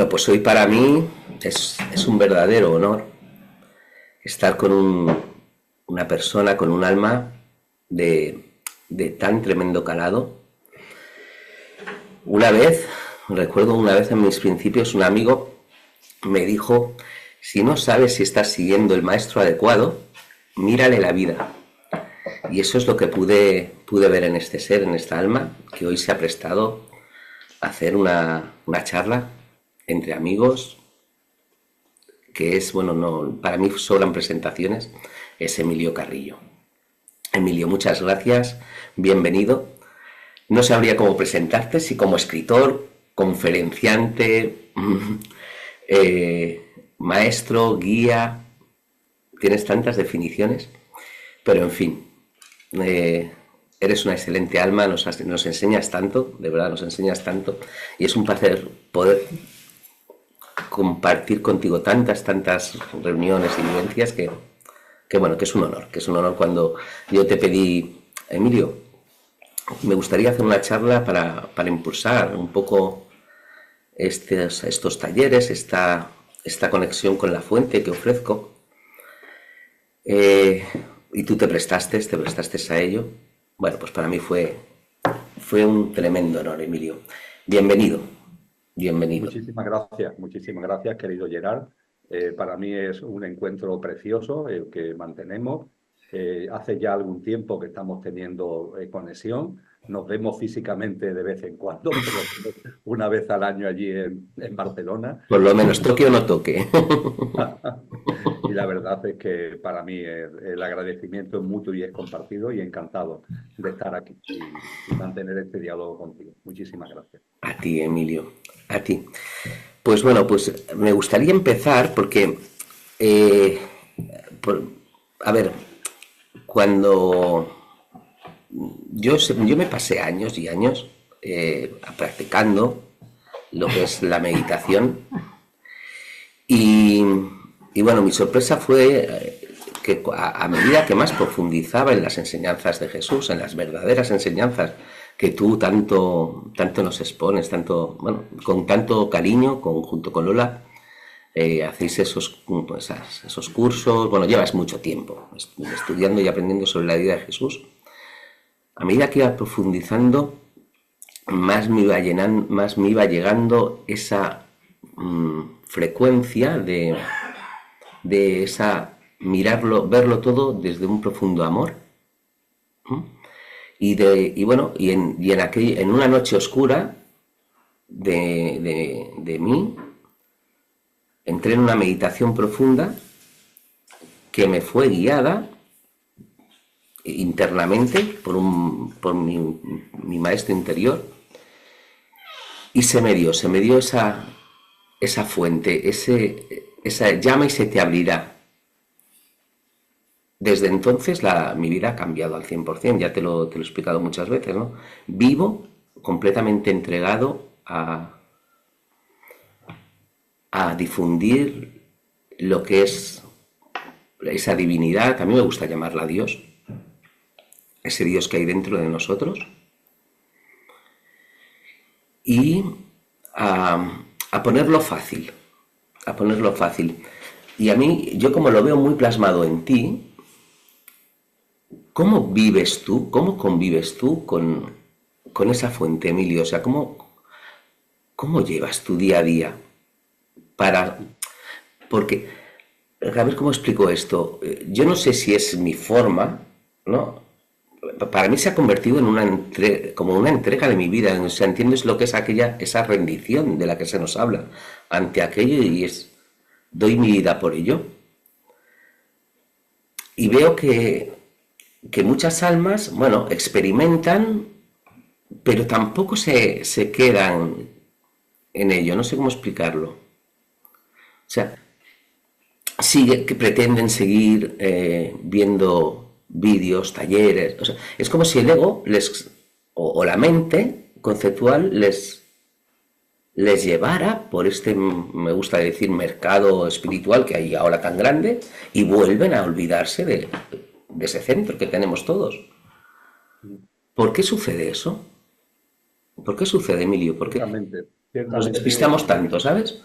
Bueno, pues hoy para mí es un verdadero honor estar con una persona, con un alma de tan tremendo calado. Recuerdo una vez en mis principios, un amigo me dijo, si no sabes si estás siguiendo el maestro adecuado, mírale la vida. Y eso es lo que pude ver en este ser, en esta alma, que hoy se ha prestado a hacer una charla entre amigos, que es, bueno, no, para mí sobran presentaciones, es Emilio Carrillo. Emilio, muchas gracias, bienvenido. No sabría cómo presentarte, si como escritor, conferenciante, maestro, guía, tienes tantas definiciones, pero en fin, eres una excelente alma, nos enseñas tanto, de verdad nos enseñas tanto, y es un placer poder compartir contigo tantas reuniones y vivencias que bueno, que es un honor cuando yo te pedí, Emilio, me gustaría hacer una charla para impulsar un poco estos talleres, esta conexión con la fuente que ofrezco, y tú te prestaste a ello. Bueno, pues para mí fue un tremendo honor, Emilio. Bienvenido, bienvenido. Muchísimas gracias, querido Gerard. Para mí es un encuentro precioso el que mantenemos. Hace ya algún tiempo que estamos teniendo conexión. Nos vemos físicamente de vez en cuando, por lo menos una vez al año allí en Barcelona. Por lo menos toque o no toque. Y la verdad es que para mí el agradecimiento es mutuo y es compartido, y encantado de estar aquí y mantener este diálogo contigo. Muchísimas gracias. A ti, Emilio, a ti. Pues bueno, pues me gustaría empezar porque, eh, por- a ver, cuando yo me pasé años y años practicando lo que es la meditación y, y bueno, mi sorpresa fue que a medida que más profundizaba en las enseñanzas de Jesús, en las verdaderas enseñanzas que tú tanto nos expones, bueno, con tanto cariño, junto con Lola, hacéis esos cursos, bueno, llevas mucho tiempo estudiando y aprendiendo sobre la vida de Jesús. A medida que iba profundizando, más me iba llegando esa frecuencia de esa verlo todo desde un profundo amor. En una noche oscura de mí, entré en una meditación profunda que me fue guiada internamente por mi maestro interior, y se me dio esa fuente, esa llama, y se te abrirá. Desde entonces mi vida ha cambiado al 100%, ya te lo he explicado muchas veces, ¿no? Vivo completamente entregado a difundir lo que es esa divinidad, a mí me gusta llamarla Dios, ese Dios que hay dentro de nosotros, y a ponerlo fácil, Y a mí, yo como lo veo muy plasmado en ti, ¿cómo vives tú, cómo convives tú con esa fuente, Emilio? O sea, ¿cómo llevas tu día a día para...? Porque, a ver cómo explico esto. Yo no sé si es mi forma, ¿no? Para mí se ha convertido en como una entrega de mi vida. O sea, ¿entiendes lo que es esa rendición de la que se nos habla ante aquello? Doy mi vida por ello. Y veo que muchas almas, bueno, experimentan, pero tampoco se quedan en ello. No sé cómo explicarlo. O sea, que pretenden seguir viendo vídeos, talleres. O sea, es como si el ego o la mente conceptual les llevara por me gusta decir, mercado espiritual que hay ahora tan grande, y vuelven a olvidarse de ese centro que tenemos todos. ¿Por qué sucede eso? ¿Por qué sucede, Emilio? ¿Por qué Ciertamente, nos ciertamente despistamos tanto, sabes?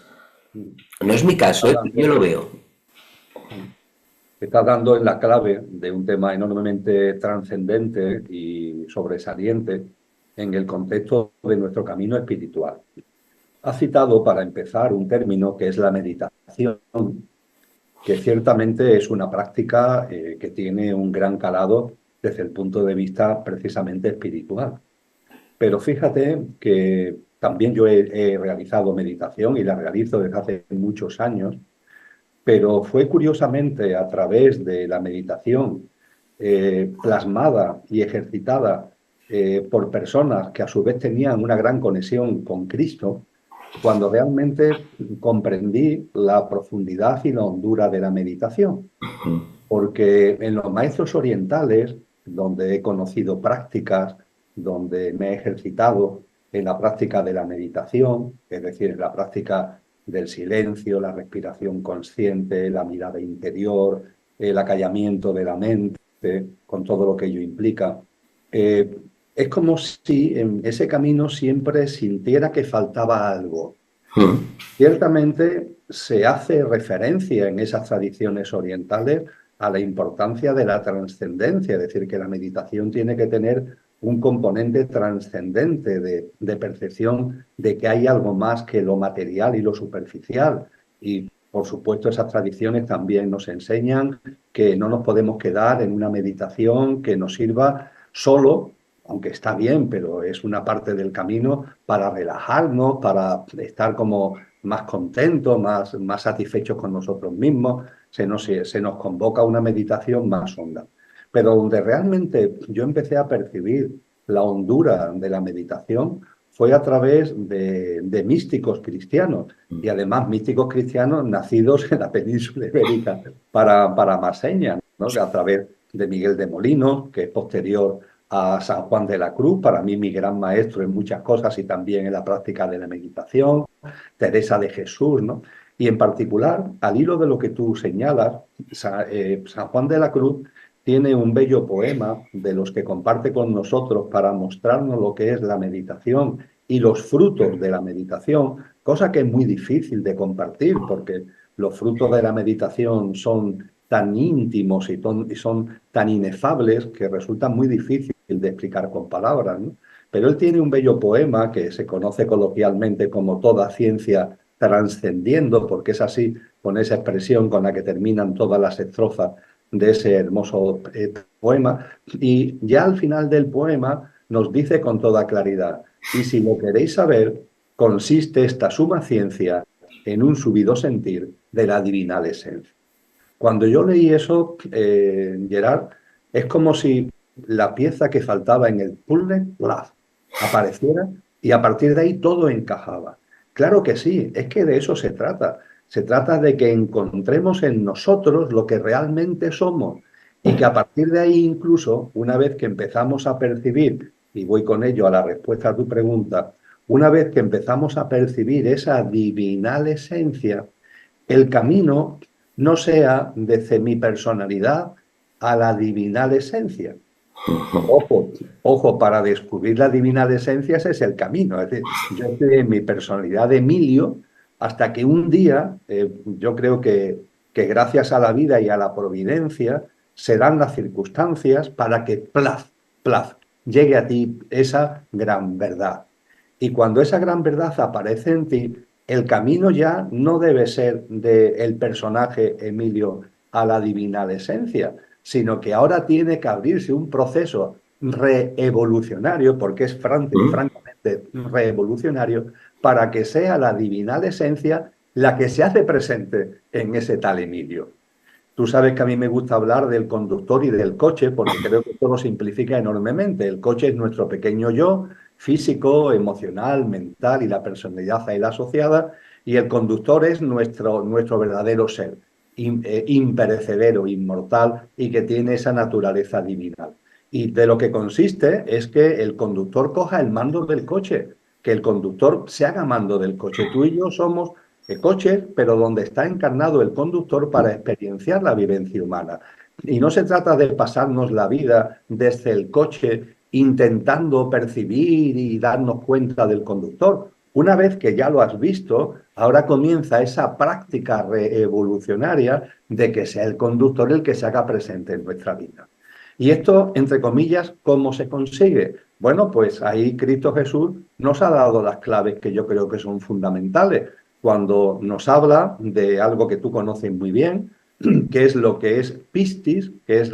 No es mi caso, Está ¿eh? Yo lo dando, veo. está dando en la clave de un tema enormemente trascendente y sobresaliente en el contexto de nuestro camino espiritual. Ha citado, para empezar, un término que es la meditación, que ciertamente es una práctica que tiene un gran calado desde el punto de vista precisamente espiritual. Pero fíjate que también yo he realizado meditación y la realizo desde hace muchos años, pero fue curiosamente a través de la meditación plasmada y ejercitada por personas que a su vez tenían una gran conexión con Cristo, cuando realmente comprendí la profundidad y la hondura de la meditación. Porque en los maestros orientales, donde he conocido prácticas, donde me he ejercitado en la práctica de la meditación, es decir, en la práctica del silencio, la respiración consciente, la mirada interior, el acallamiento de la mente, con todo lo que ello implica, eh, es como si en ese camino siempre sintiera que faltaba algo. Ciertamente se hace referencia en esas tradiciones orientales a la importancia de la trascendencia, es decir, que la meditación tiene que tener un componente trascendente de percepción de que hay algo más que lo material y lo superficial. Y, por supuesto, esas tradiciones también nos enseñan que no nos podemos quedar en una meditación que nos sirva solo, aunque está bien, pero es una parte del camino para relajarnos, para estar como más contentos, más satisfechos con nosotros mismos, se nos convoca una meditación más honda. Pero donde realmente yo empecé a percibir la hondura de la meditación fue a través de místicos cristianos, y además místicos cristianos nacidos en la península ibérica para más señas, ¿no? A través de Miguel de Molinos, que es posterior a San Juan de la Cruz, para mí mi gran maestro en muchas cosas y también en la práctica de la meditación, Teresa de Jesús, ¿no? Y en particular, al hilo de lo que tú señalas, San Juan de la Cruz tiene un bello poema de los que comparte con nosotros para mostrarnos lo que es la meditación y los frutos de la meditación, cosa que es muy difícil de compartir porque los frutos de la meditación son tan íntimos y son tan inefables que resultan muy difíciles de explicar con palabras, ¿no? Pero él tiene un bello poema que se conoce coloquialmente como Toda ciencia trascendiendo, porque es así, con esa expresión con la que terminan todas las estrofas de ese hermoso poema. Y ya al final del poema nos dice con toda claridad, y si lo queréis saber, consiste esta suma ciencia en un subido sentir de la divinal esencia. Cuando yo leí eso, Gerard, es como si la pieza que faltaba en el puzzle, ¡plaf!, apareciera y a partir de ahí todo encajaba. Claro que sí, es que de eso se trata. Se trata de que encontremos en nosotros lo que realmente somos y que a partir de ahí incluso, una vez que empezamos a percibir, y voy con ello a la respuesta a tu pregunta, una vez que empezamos a percibir esa divinal esencia, el camino no sea desde mi personalidad a la divinal esencia. Ojo, ojo, para descubrir la divinal esencia ese es el camino. Es decir, yo estoy en mi personalidad de Emilio hasta que un día, yo creo que gracias a la vida y a la providencia, se dan las circunstancias para que, plaf, plaf, llegue a ti esa gran verdad. Y cuando esa gran verdad aparece en ti, el camino ya no debe ser del personaje Emilio a la divinal esencia, sino que ahora tiene que abrirse un proceso reevolucionario, porque es francamente reevolucionario, para que sea la divinal esencia la que se hace presente en ese tal Emilio. Tú sabes que a mí me gusta hablar del conductor y del coche porque creo que todo simplifica enormemente. El coche es nuestro pequeño yo, físico, emocional, mental y la personalidad a él asociada, y el conductor es nuestro verdadero ser, imperecedero, inmortal y que tiene esa naturaleza divinal. Y de lo que consiste es que el conductor coja el mando del coche, que el conductor se haga mando del coche. Tú y yo somos coches, pero donde está encarnado el conductor para experienciar la vivencia humana. Y no se trata de pasarnos la vida desde el coche intentando percibir y darnos cuenta del conductor. Una vez que ya lo has visto, ahora comienza esa práctica revolucionaria de que sea el conductor el que se haga presente en nuestra vida. Y esto, entre comillas, ¿cómo se consigue? Bueno, pues ahí Cristo Jesús nos ha dado las claves que yo creo que son fundamentales. Cuando nos habla de algo que tú conoces muy bien, que es lo que es pistis, que es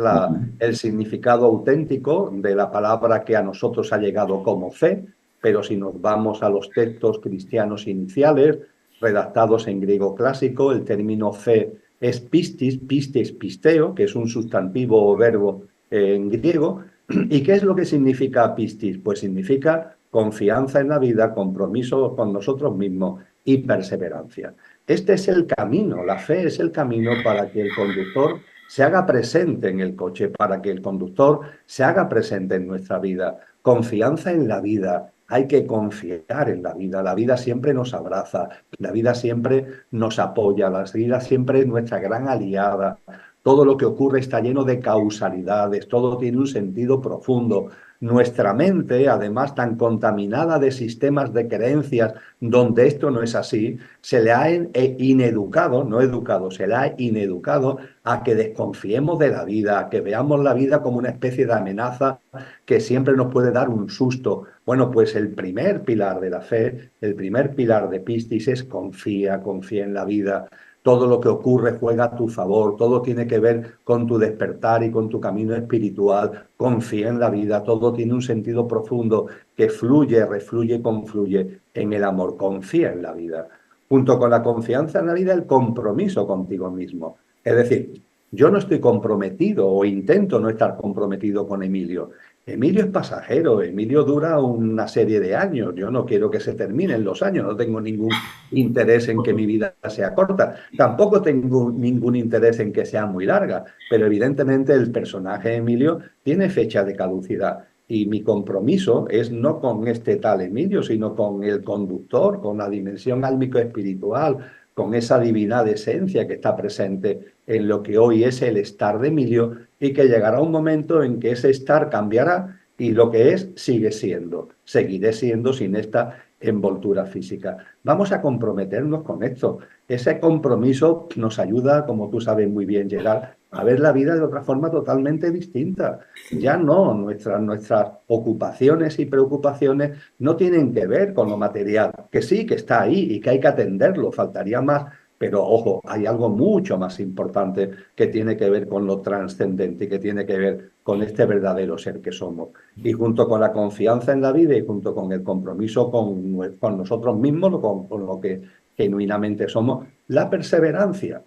el significado auténtico de la palabra que a nosotros ha llegado como fe, pero si nos vamos a los textos cristianos iniciales, redactados en griego clásico, el término fe es pistis, pistes, pisteo, que es un sustantivo o verbo en griego. ¿Y qué es lo que significa pistis? Pues significa confianza en la vida, compromiso con nosotros mismos y perseverancia. Este es el camino, la fe es el camino para que el conductor se haga presente en el coche, para que el conductor se haga presente en nuestra vida. Confianza en la vida, hay que confiar en la vida siempre nos abraza, la vida siempre nos apoya, la vida siempre es nuestra gran aliada. Todo lo que ocurre está lleno de causalidades, todo tiene un sentido profundo. Nuestra mente, además tan contaminada de sistemas de creencias donde esto no es así, se le ha ineducado, no educado, se le ha ineducado a que desconfiemos de la vida, a que veamos la vida como una especie de amenaza que siempre nos puede dar un susto. Bueno, pues el primer pilar de la fe, el primer pilar de Piscis es confía, confía en la vida. Todo lo que ocurre juega a tu favor, todo tiene que ver con tu despertar y con tu camino espiritual. Confía en la vida, todo tiene un sentido profundo que fluye, refluye, confluye en el amor. Confía en la vida. Junto con la confianza en la vida, el compromiso contigo mismo. Es decir, yo no estoy comprometido o intento no estar comprometido con Emilio. Emilio es pasajero, Emilio dura una serie de años. Yo no quiero que se terminen los años, no tengo ningún interés en que mi vida sea corta. Tampoco tengo ningún interés en que sea muy larga, pero evidentemente el personaje Emilio tiene fecha de caducidad. Y mi compromiso es no con este tal Emilio, sino con el conductor, con la dimensión álmico-espiritual, con esa divinidad de esencia que está presente en lo que hoy es el estar de Emilio y que llegará un momento en que ese estar cambiará y lo que es sigue siendo, seguiré siendo sin esta envoltura física. Vamos a comprometernos con esto. Ese compromiso nos ayuda, como tú sabes muy bien, Gerard, a ver la vida de otra forma totalmente distinta. Ya no, nuestras ocupaciones y preocupaciones no tienen que ver con lo material, que sí, que está ahí y que hay que atenderlo, faltaría más, pero ojo, hay algo mucho más importante que tiene que ver con lo trascendente y que tiene que ver con este verdadero ser que somos. Y junto con la confianza en la vida y junto con el compromiso con nosotros mismos, con lo que genuinamente somos, la perseverancia.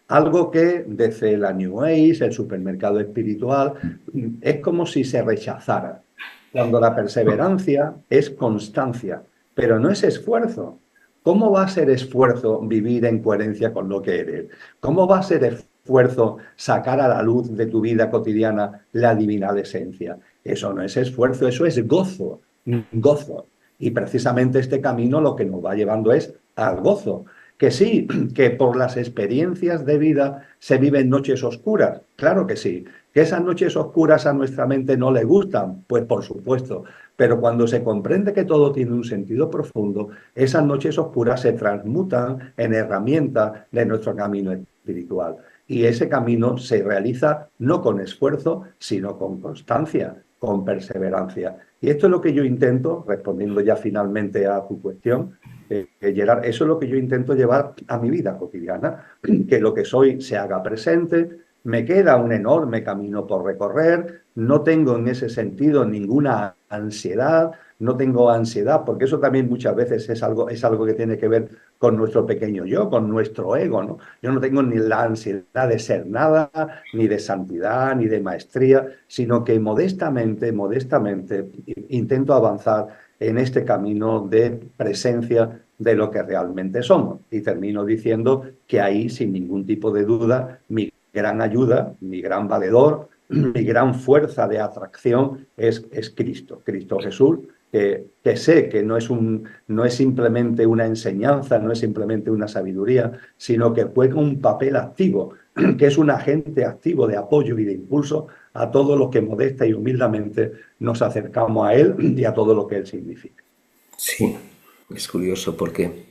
Algo que desde la New Age, el supermercado espiritual, es como si se rechazara. Cuando la perseverancia es constancia, pero no es esfuerzo. ¿Cómo va a ser esfuerzo vivir en coherencia con lo que eres? ¿Cómo va a ser esfuerzo sacar a la luz de tu vida cotidiana la divina esencia? Eso no es esfuerzo, eso es gozo, gozo. Y precisamente este camino lo que nos va llevando es al gozo. Que sí, que por las experiencias de vida se viven noches oscuras, claro que sí. Que esas noches oscuras a nuestra mente no le gustan, pues por supuesto. Pero cuando se comprende que todo tiene un sentido profundo, esas noches oscuras se transmutan en herramientas de nuestro camino espiritual. Y ese camino se realiza no con esfuerzo, sino con constancia, con perseverancia. Y esto es lo que yo intento, respondiendo ya finalmente a tu cuestión, Gerard, eso es lo que yo intento llevar a mi vida cotidiana, que lo que soy se haga presente. Me queda un enorme camino por recorrer, no tengo en ese sentido ninguna ansiedad, no tengo ansiedad, porque eso también muchas veces es algo que tiene que ver con nuestro pequeño yo, con nuestro ego, ¿no? Yo no tengo ni la ansiedad de ser nada, ni de santidad, ni de maestría, sino que modestamente, modestamente intento avanzar en este camino de presencia de lo que realmente somos. Y termino diciendo que ahí, sin ningún tipo de duda, mi gran ayuda, mi gran valedor, mi gran fuerza de atracción es Cristo, Cristo Jesús, que sé que no es simplemente una enseñanza, no es simplemente una sabiduría, sino que juega un papel activo, que es un agente activo de apoyo y de impulso a todos los que modesta y humildemente nos acercamos a Él y a todo lo que Él significa. Sí. Es curioso porque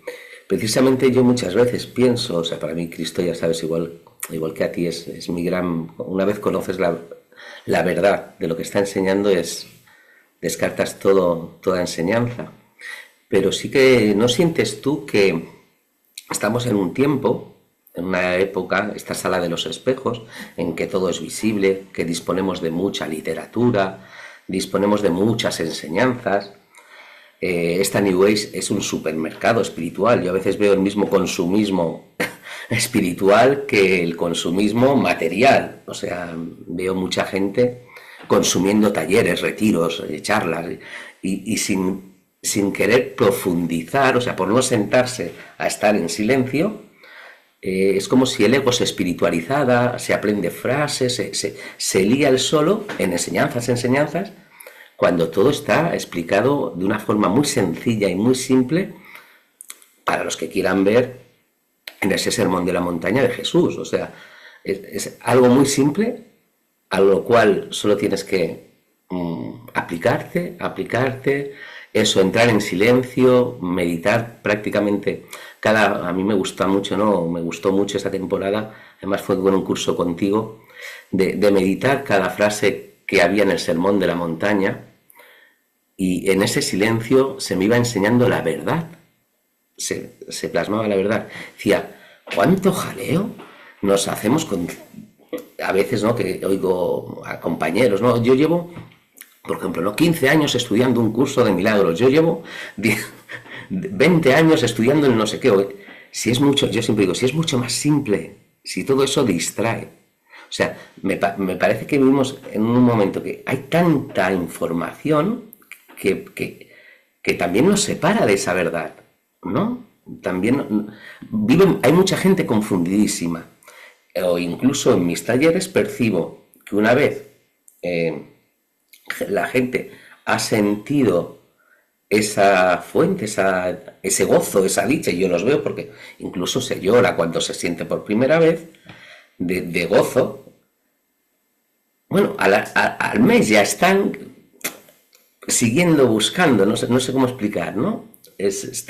precisamente yo muchas veces pienso, o sea, para mí Cristo, ya sabes, igual que a ti, es mi gran... Una vez conoces la verdad de lo que está enseñando, descartas toda enseñanza. Pero sí que no sientes tú que estamos en un tiempo, en una época, esta sala de los espejos, en que todo es visible, que disponemos de mucha literatura, disponemos de muchas enseñanzas. Esta New Age es un supermercado espiritual. Yo a veces veo el mismo consumismo espiritual que el consumismo material. O sea, veo mucha gente consumiendo talleres, retiros, charlas, y sin querer profundizar, o sea, por no sentarse a estar en silencio. Es como si el ego se espiritualizara, se aprende frases, se lía el solo en enseñanzas, cuando todo está explicado de una forma muy sencilla y muy simple para los que quieran ver en ese sermón de la montaña de Jesús. O sea, es algo muy simple, a lo cual solo tienes que aplicarte, eso, entrar en silencio, meditar prácticamente. A mí me gusta mucho, ¿no? Me gustó mucho esa temporada, además fue con un curso contigo, de meditar cada frase que había en el sermón de la montaña, y en ese silencio se me iba enseñando la verdad, se plasmaba la verdad. Decía, ¿cuánto jaleo nos hacemos con... A veces, ¿no?, que oigo a compañeros, ¿no? Yo llevo, por ejemplo, ¿no?, 15 años estudiando un curso de milagros, yo llevo 20 años estudiando el no sé qué. Si es mucho, yo siempre digo, si es mucho más simple, si todo eso distrae. O sea, me parece que vivimos en un momento que hay tanta información que también nos separa de esa verdad, ¿no? También hay mucha gente confundidísima. O incluso en mis talleres percibo que una vez la gente ha sentido esa fuente, ese gozo, esa dicha, y yo los veo porque incluso se llora cuando se siente por primera vez de gozo. Bueno, al mes ya están siguiendo buscando, no sé cómo explicar, ¿no? Es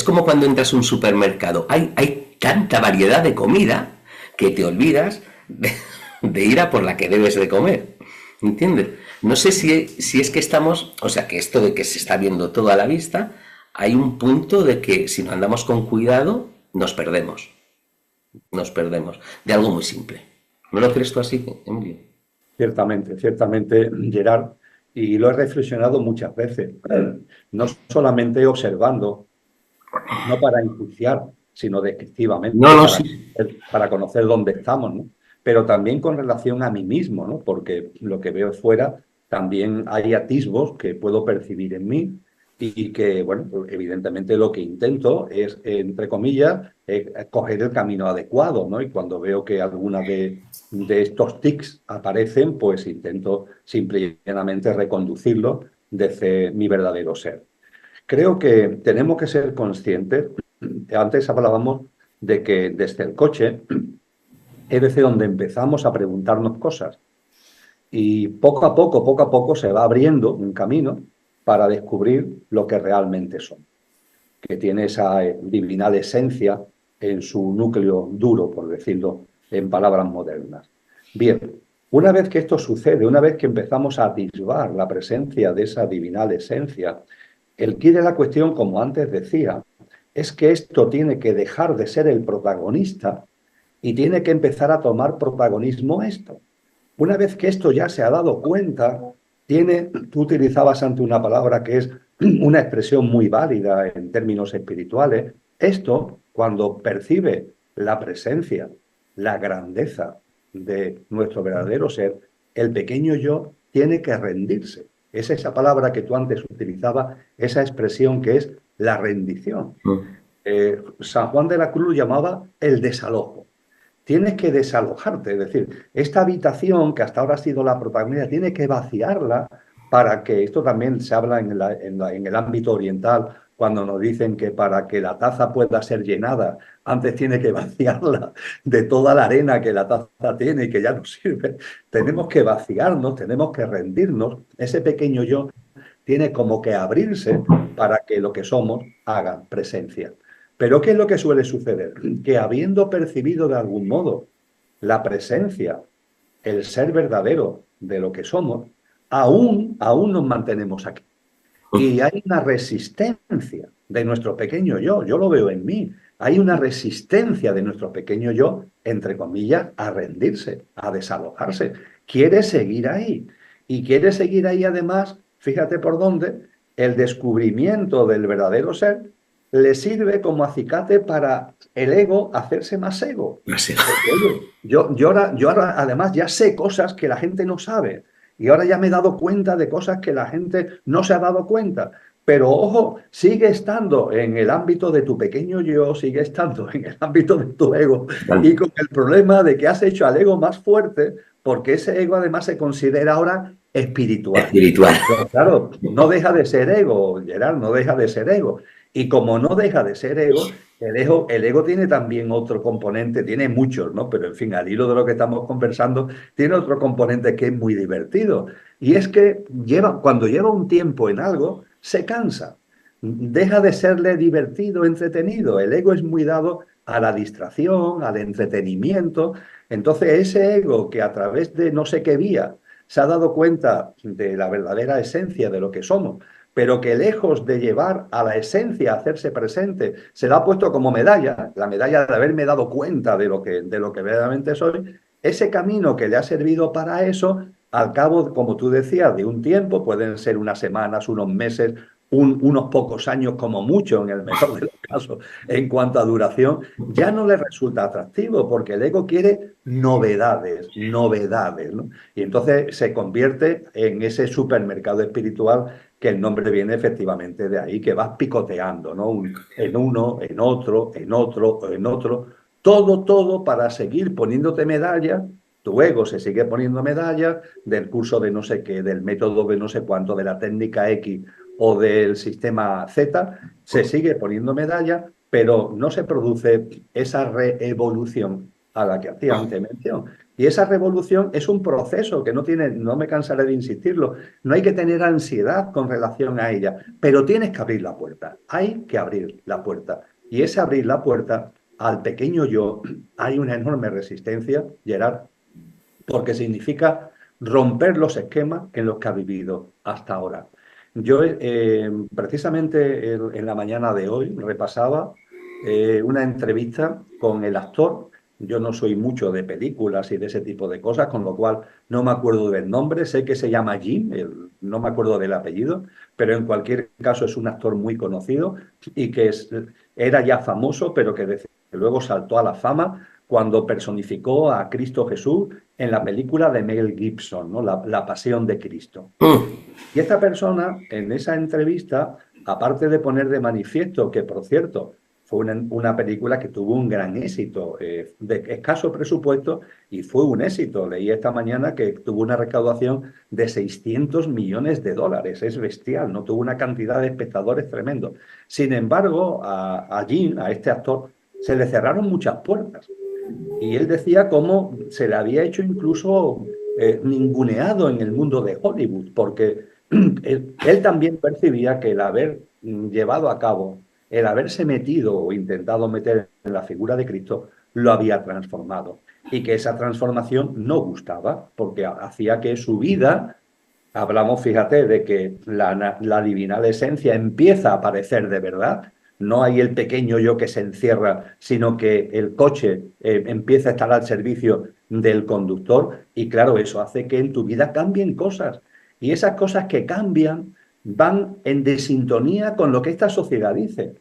como cuando entras a un supermercado, hay tanta variedad de comida que te olvidas de ir a por la que debes de comer, ¿entiendes? No sé si es que estamos, o sea, que esto de que se está viendo todo a la vista, hay un punto de que si no andamos con cuidado, nos perdemos de algo muy simple. ¿No lo crees tú así, Emilio? Ciertamente, ciertamente, Gerard, y lo he reflexionado muchas veces, no solamente observando, no para enjuiciar, sino descriptivamente, No, sí. para conocer dónde estamos, ¿no? Pero también con relación a mí mismo, ¿no? Porque lo que veo fuera, también hay atisbos que puedo percibir en mí y que, bueno, evidentemente lo que intento es, entre comillas, coger el camino adecuado, ¿no? Y cuando veo que algunas de estos tics aparecen, pues intento simple y llanamente reconducirlos desde mi verdadero ser. Creo que tenemos que ser conscientes, antes hablábamos de que desde el coche es desde donde empezamos a preguntarnos cosas y poco a poco se va abriendo un camino para descubrir lo que realmente son, que tiene esa divinal esencia en su núcleo duro, por decirlo en palabras modernas. Bien, una vez que esto sucede, una vez que empezamos a atisbar la presencia de esa divinal esencia, el quid de la cuestión, como antes decía, es que esto tiene que dejar de ser el protagonista y tiene que empezar a tomar protagonismo esto. Una vez que esto ya se ha dado cuenta, tú utilizabas ante una palabra que es una expresión muy válida en términos espirituales, esto, cuando percibe la presencia, la grandeza de nuestro verdadero ser, el pequeño yo tiene que rendirse. Es esa palabra que tú antes utilizabas, esa expresión que es la rendición. San Juan de la Cruz lo llamaba el desalojo. Tienes que desalojarte, es decir, esta habitación que hasta ahora ha sido la protagonista, tienes que vaciarla para que, esto también se habla en el ámbito oriental, cuando nos dicen que para que la taza pueda ser llenada, antes tiene que vaciarla de toda la arena que la taza tiene y que ya no sirve. Tenemos que vaciarnos, tenemos que rendirnos. Ese pequeño yo tiene como que abrirse para que lo que somos haga presencia. Pero ¿qué es lo que suele suceder? Que habiendo percibido de algún modo la presencia, el ser verdadero de lo que somos, aún nos mantenemos aquí. Y hay una resistencia de nuestro pequeño yo lo veo en mí, hay una resistencia de nuestro pequeño yo, entre comillas, a rendirse, a desalojarse. Quiere seguir ahí. Y quiere seguir ahí además, fíjate por dónde, el descubrimiento del verdadero ser le sirve como acicate para el ego hacerse más ego. Así. Porque, oye, yo ahora además ya sé cosas que la gente no sabe. Y ahora ya me he dado cuenta de cosas que la gente no se ha dado cuenta. Pero ojo, sigue estando en el ámbito de tu pequeño yo, sigue estando en el ámbito de tu ego y con el problema de que has hecho al ego más fuerte porque ese ego además se considera ahora espiritual. Espiritual. Pero claro, no deja de ser ego, Gerard, no deja de ser ego. Y como no deja de ser ego, el ego tiene también otro componente, tiene muchos, ¿no? Pero en fin, al hilo de lo que estamos conversando, tiene otro componente que es muy divertido. Y es que cuando lleva un tiempo en algo, se cansa. Deja de serle divertido, entretenido. El ego es muy dado a la distracción, al entretenimiento. Entonces, ese ego que a través de no sé qué vía se ha dado cuenta de la verdadera esencia de lo que somos, pero que lejos de llevar a la esencia a hacerse presente, se la ha puesto como medalla, la medalla de haberme dado cuenta de lo que verdaderamente soy, ese camino que le ha servido para eso, al cabo, como tú decías, de un tiempo, pueden ser unas semanas, unos meses, unos pocos años como mucho, en el mejor de los casos, en cuanto a duración, ya no le resulta atractivo porque el ego quiere novedades, novedades, ¿no? Y entonces se convierte en ese supermercado espiritual que el nombre viene efectivamente de ahí, que vas picoteando, ¿no? En uno, en otro, en otro, en otro, todo para seguir poniéndote medallas. Tu ego se sigue poniendo medallas del curso de no sé qué, del método de no sé cuánto, de la técnica X o del sistema Z, se sigue poniendo medallas, pero no se produce esa reevolución a la que hacía antes mención. Y esa revolución es un proceso que no me cansaré de insistirlo, no hay que tener ansiedad con relación a ella, pero tienes que abrir la puerta, hay que abrir la puerta. Y ese abrir la puerta al pequeño yo hay una enorme resistencia, Gerard, porque significa romper los esquemas en los que ha vivido hasta ahora. Yo precisamente en la mañana de hoy repasaba una entrevista con el actor. Yo no soy mucho de películas y de ese tipo de cosas, con lo cual no me acuerdo del nombre. Sé que se llama Jim, no me acuerdo del apellido, pero en cualquier caso es un actor muy conocido y que era ya famoso, pero que desde luego saltó a la fama cuando personificó a Cristo Jesús en la película de Mel Gibson, ¿no? La Pasión de Cristo. Y esta persona, en esa entrevista, aparte de poner de manifiesto que, por cierto, fue una película que tuvo un gran éxito, de escaso presupuesto, y fue un éxito. Leí esta mañana que tuvo una recaudación de 600 millones de dólares. Es bestial, ¿no? Tuvo una cantidad de espectadores tremendo. Sin embargo, a Jim, a este actor, se le cerraron muchas puertas. Y él decía cómo se le había hecho incluso ninguneado en el mundo de Hollywood, porque él también percibía que el haber llevado a cabo, el haberse metido o intentado meter en la figura de Cristo, lo había transformado. Y que esa transformación no gustaba, porque hacía que su vida, hablamos, fíjate, de que la divinal esencia empieza a aparecer de verdad. No hay el pequeño yo que se encierra, sino que el coche empieza a estar al servicio del conductor y claro, eso hace que en tu vida cambien cosas. Y esas cosas que cambian van en desintonía con lo que esta sociedad dice,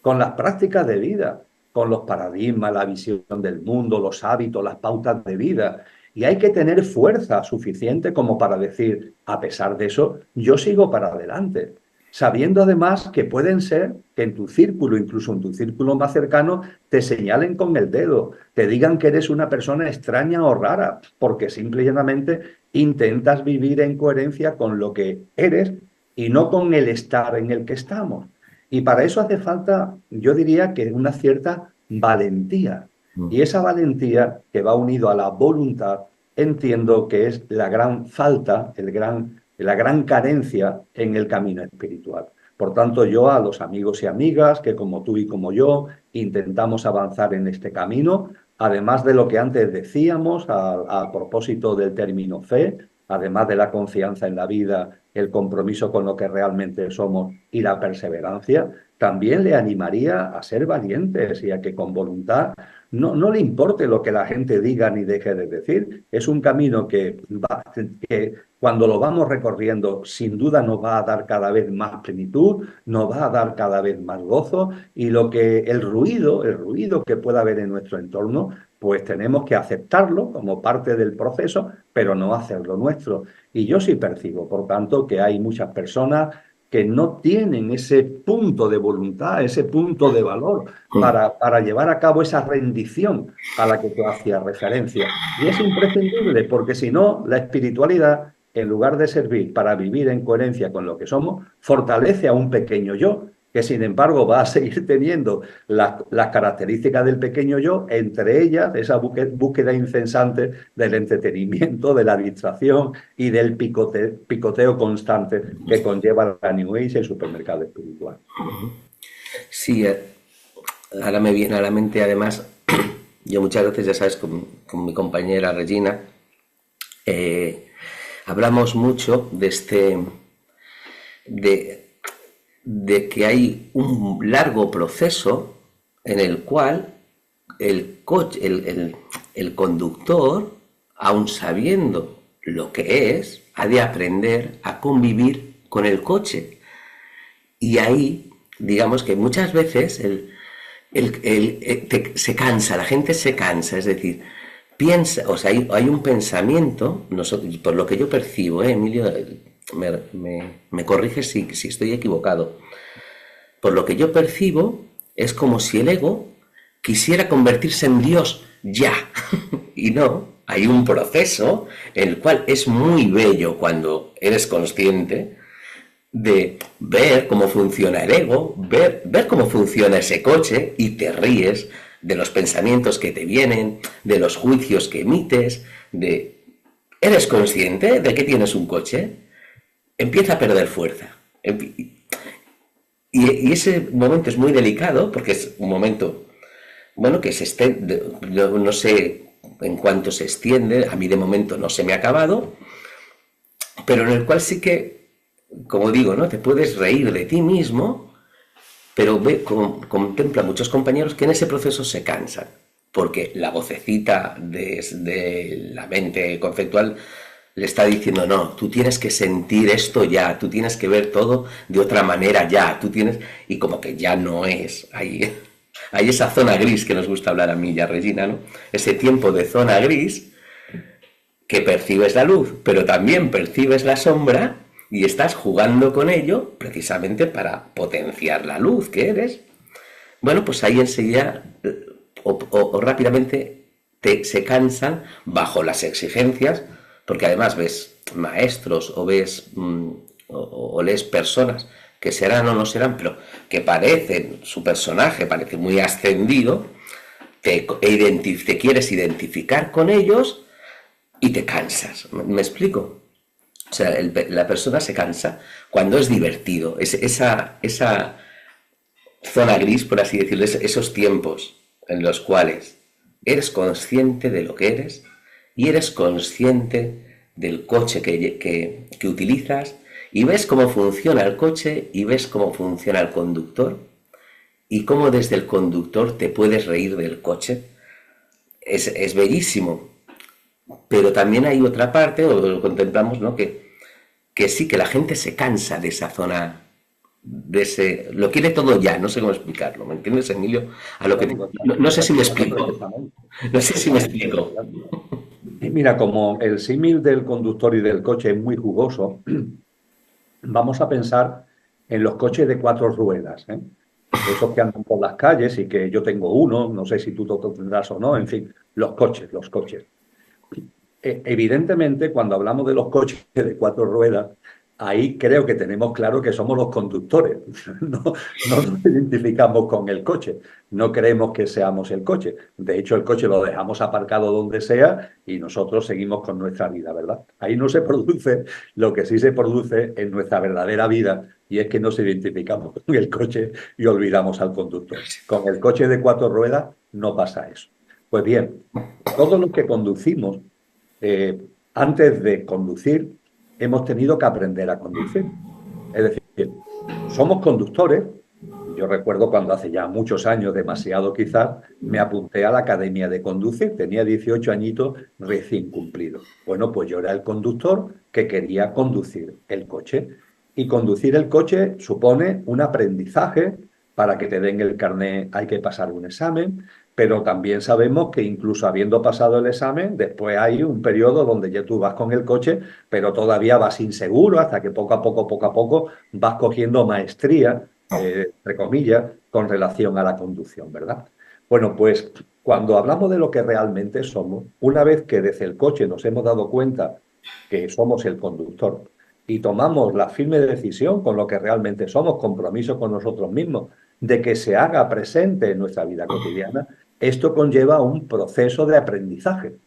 con las prácticas de vida, con los paradigmas, la visión del mundo, los hábitos, las pautas de vida. Y hay que tener fuerza suficiente como para decir, a pesar de eso, yo sigo para adelante, sabiendo además que pueden ser que en tu círculo, incluso en tu círculo más cercano, te señalen con el dedo, te digan que eres una persona extraña o rara, porque simple y llanamente intentas vivir en coherencia con lo que eres y no con el estar en el que estamos. Y para eso hace falta, yo diría que una cierta valentía. Y esa valentía que va unido a la voluntad, entiendo que es la gran falta, el gran la gran carencia en el camino espiritual. Por tanto, yo a los amigos y amigas que como tú y como yo intentamos avanzar en este camino, además de lo que antes decíamos a propósito del término fe, además de la confianza en la vida, el compromiso con lo que realmente somos y la perseverancia, también le animaría a ser valientes y a que con voluntad no le importe lo que la gente diga ni deje de decir. Es un camino que cuando lo vamos recorriendo, sin duda nos va a dar cada vez más plenitud, nos va a dar cada vez más gozo y el ruido que pueda haber en nuestro entorno, pues tenemos que aceptarlo como parte del proceso, pero no hacerlo nuestro. Y yo sí percibo, por tanto, que hay muchas personas que no tienen ese punto de voluntad, ese punto de valor para llevar a cabo esa rendición a la que tú hacías referencia. Y es imprescindible, porque si no, la espiritualidad, en lugar de servir para vivir en coherencia con lo que somos, fortalece a un pequeño yo, que sin embargo va a seguir teniendo las características del pequeño yo, entre ellas esa búsqueda incesante del entretenimiento, de la distracción y del picoteo constante que conlleva la New Age y el supermercado espiritual. Sí, ahora me viene a la mente además, yo muchas veces, ya sabes, con mi compañera Regina, hablamos mucho de que hay un largo proceso en el cual el coche, el conductor, aun sabiendo lo que es, ha de aprender a convivir con el coche. Y ahí, digamos que muchas veces se cansa, la gente se cansa, es decir, piensa, o sea, hay un pensamiento, por lo que yo percibo, Emilio, me corriges si estoy equivocado. Por lo que yo percibo, es como si el ego quisiera convertirse en Dios ya. Y no, hay un proceso en el cual es muy bello cuando eres consciente de ver cómo funciona el ego, ver cómo funciona ese coche y te ríes de los pensamientos que te vienen, de los juicios que emites, ¿eres consciente de que tienes un coche? Empieza a perder fuerza. Y ese momento es muy delicado porque es un momento, bueno, que no sé en cuánto se extiende, a mí de momento no se me ha acabado, pero en el cual sí que, como digo, ¿no? Te puedes reír de ti mismo, pero contempla a muchos compañeros que en ese proceso se cansan, porque la vocecita de la mente conceptual le está diciendo, no, tú tienes que sentir esto ya, tú tienes que ver todo de otra manera ya, y como que ya no es, hay esa zona gris que nos gusta hablar a mí y a Regina, ¿no? Ese tiempo de zona gris que percibes la luz, pero también percibes la sombra y estás jugando con ello precisamente para potenciar la luz que eres. Bueno, pues ahí enseguida o rápidamente se cansan bajo las exigencias, porque además ves maestros o ves o lees personas que serán o no serán, pero que su personaje parece muy ascendido, te quieres identificar con ellos y te cansas. ¿Me explico? O sea, la persona se cansa cuando es divertido. Esa zona gris, por así decirlo, esos tiempos en los cuales eres consciente de lo que eres y eres consciente del coche que utilizas y ves cómo funciona el coche y ves cómo funciona el conductor y cómo desde el conductor te puedes reír del coche. Es bellísimo. Pero también hay otra parte, o lo contemplamos, ¿no? Que sí, que la gente se cansa de esa zona, lo quiere todo ya, no sé cómo explicarlo, ¿me entiendes, Emilio? No sé si me explico. No sé si me explico. Mira, como el símil del conductor y del coche es muy jugoso, vamos a pensar en los coches de 4 ruedas, ¿eh? Esos que andan por las calles y que yo tengo uno, no sé si tú lo tendrás o no, en fin, los coches. Evidentemente, cuando hablamos de los coches de 4 ruedas, ahí creo que tenemos claro que somos los conductores. No, no nos identificamos con el coche, no creemos que seamos el coche. De hecho, el coche lo dejamos aparcado donde sea y nosotros seguimos con nuestra vida, ¿verdad? Ahí no se produce lo que sí se produce en nuestra verdadera vida, y es que nos identificamos con el coche y olvidamos al conductor. Con el coche de cuatro ruedas no pasa eso. Pues bien, todos los que conducimos, eh, antes de conducir, hemos tenido que aprender a conducir. Es decir, somos conductores. Yo recuerdo cuando hace ya muchos años, demasiado quizás, me apunté a la academia de conducir. Tenía 18 añitos recién cumplidos. Bueno, pues yo era el conductor que quería conducir el coche. Y conducir el coche supone un aprendizaje. Para que te den el carné hay que pasar un examen, pero también sabemos que incluso habiendo pasado el examen, después hay un periodo donde ya tú vas con el coche, pero todavía vas inseguro hasta que poco a poco vas cogiendo maestría, entre comillas, con relación a la conducción, ¿verdad? Bueno, pues cuando hablamos de lo que realmente somos, una vez que desde el coche nos hemos dado cuenta que somos el conductor y tomamos la firme decisión con lo que realmente somos, compromiso con nosotros mismos, de que se haga presente en nuestra vida cotidiana, esto conlleva un proceso de aprendizaje.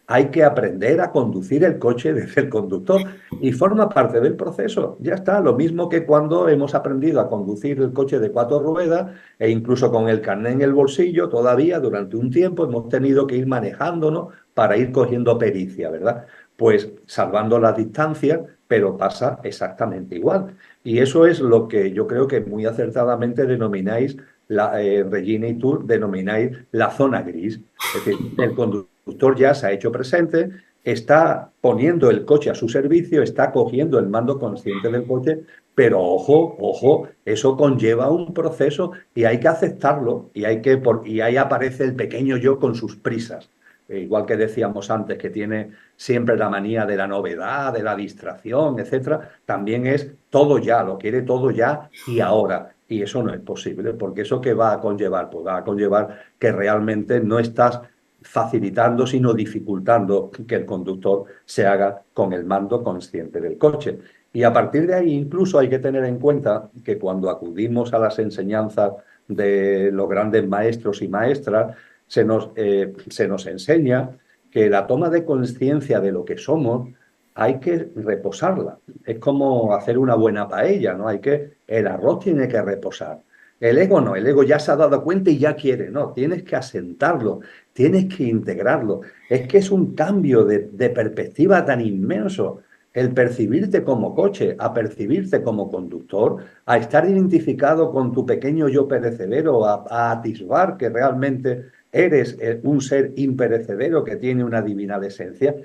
Hay que aprender a conducir el coche desde el conductor y forma parte del proceso. Ya está, lo mismo que cuando hemos aprendido a conducir el coche de cuatro ruedas e incluso con el carnet en el bolsillo, todavía durante un tiempo hemos tenido que ir manejándonos para ir cogiendo pericia, ¿verdad? Pues salvando las distancias, pero pasa exactamente igual. Y eso es lo que yo creo que muy acertadamente denomináis, Regina y tú denomináis la zona gris. Es decir, el conductor ya se ha hecho presente, está poniendo el coche a su servicio, está cogiendo el mando consciente del coche, pero ojo, ojo, eso conlleva un proceso y hay que aceptarlo y ahí aparece el pequeño yo con sus prisas. Igual que decíamos antes, que tiene siempre la manía de la novedad, de la distracción, etcétera, también es todo ya, lo quiere todo ya y ahora. Y eso no es posible, porque eso ¿qué va a conllevar? Pues va a conllevar que realmente no estás facilitando, sino dificultando que el conductor se haga con el mando consciente del coche. Y a partir de ahí incluso hay que tener en cuenta que cuando acudimos a las enseñanzas de los grandes maestros y maestras, se nos enseña que la toma de conciencia de lo que somos hay que reposarla. Es como hacer una buena paella, ¿no? El arroz tiene que reposar. El ego no, el ego ya se ha dado cuenta y ya quiere, no, tienes que asentarlo, tienes que integrarlo. Es que es un cambio de perspectiva tan inmenso el percibirte como coche, a percibirte como conductor, a estar identificado con tu pequeño yo perecedero, a atisbar que realmente eres un ser imperecedero que tiene una divina esencia.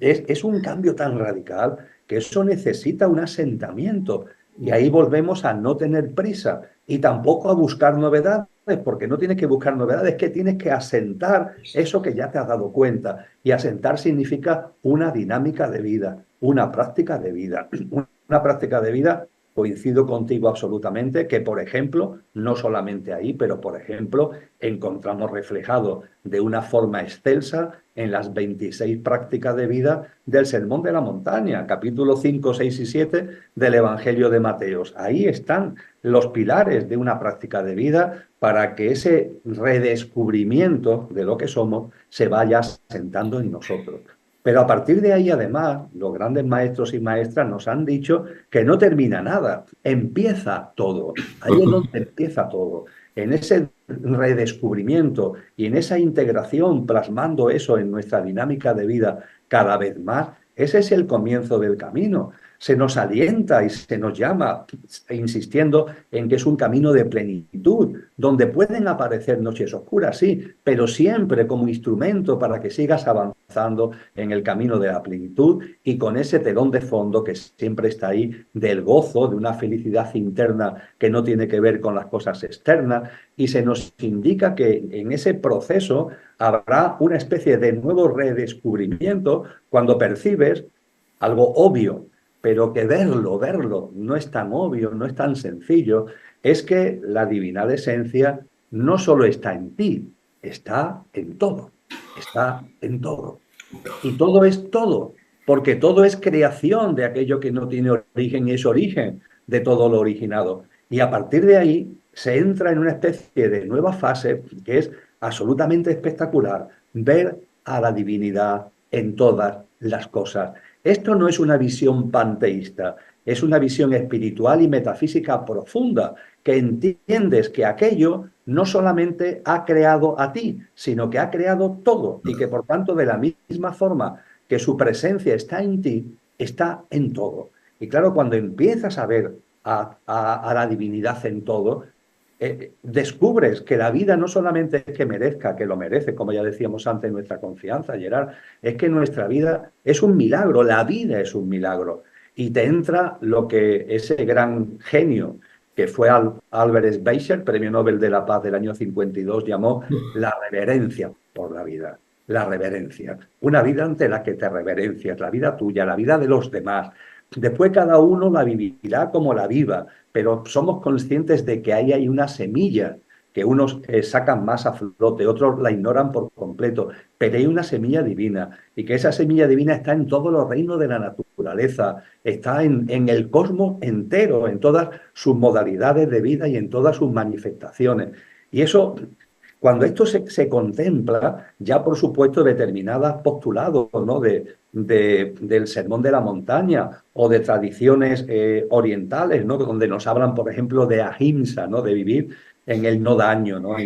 Es un cambio tan radical que eso necesita un asentamiento. Y ahí volvemos a no tener prisa y tampoco a buscar novedades, porque no tienes que buscar novedades, que tienes que asentar eso que ya te has dado cuenta. Y asentar significa una dinámica de vida, una práctica de vida. Una práctica de vida, coincido contigo absolutamente, que por ejemplo, no solamente ahí, pero por ejemplo, encontramos reflejado de una forma excelsa en las 26 prácticas de vida del Sermón de la Montaña, capítulo 5, 6 y 7 del Evangelio de Mateos. Ahí están los pilares de una práctica de vida para que ese redescubrimiento de lo que somos se vaya sentando en nosotros. Pero a partir de ahí, además, los grandes maestros y maestras nos han dicho que no termina nada, empieza todo. Ahí es donde empieza todo. En ese redescubrimiento y en esa integración, plasmando eso en nuestra dinámica de vida cada vez más, ese es el comienzo del camino. Se nos alienta y se nos llama, insistiendo en que es un camino de plenitud, donde pueden aparecer noches oscuras, sí, pero siempre como instrumento para que sigas avanzando en el camino de la plenitud y con ese telón de fondo que siempre está ahí del gozo, de una felicidad interna que no tiene que ver con las cosas externas, y se nos indica que en ese proceso habrá una especie de nuevo redescubrimiento cuando percibes algo obvio, pero que verlo no es tan obvio, no es tan sencillo, es que la divinal esencia no solo está en ti, está en todo, está en todo. Y todo es todo, porque todo es creación de aquello que no tiene origen y es origen de todo lo originado. Y a partir de ahí se entra en una especie de nueva fase que es absolutamente espectacular, ver a la divinidad en todas las cosas. Esto no es una visión panteísta, es una visión espiritual y metafísica profunda, que entiendes que aquello no solamente ha creado a ti, sino que ha creado todo y que por tanto de la misma forma que su presencia está en ti, está en todo. Y claro, cuando empiezas a ver a la divinidad en todo, descubres que la vida no solamente es que merezca, que lo merece, como ya decíamos antes, nuestra confianza, Gerard, es que nuestra vida es un milagro, la vida es un milagro. Y te entra lo que ese gran genio que fue Albert Schweitzer, Premio Nobel de la Paz del año 52, llamó la reverencia por la vida. La reverencia. Una vida ante la que te reverencias, la vida tuya, la vida de los demás. Después cada uno la vivirá como la viva, pero somos conscientes de que ahí hay una semilla que unos sacan más a flote, otros la ignoran por completo, pero hay una semilla divina y que esa semilla divina está en todos los reinos de la naturaleza, está en el cosmos entero, en todas sus modalidades de vida y en todas sus manifestaciones. Y eso, cuando esto se contempla, ya por supuesto determinados postulados, ¿no? Del sermón de la montaña o de tradiciones orientales, ¿no? Donde nos hablan, por ejemplo, de ahimsa, ¿no? De vivir en el no daño, ¿no?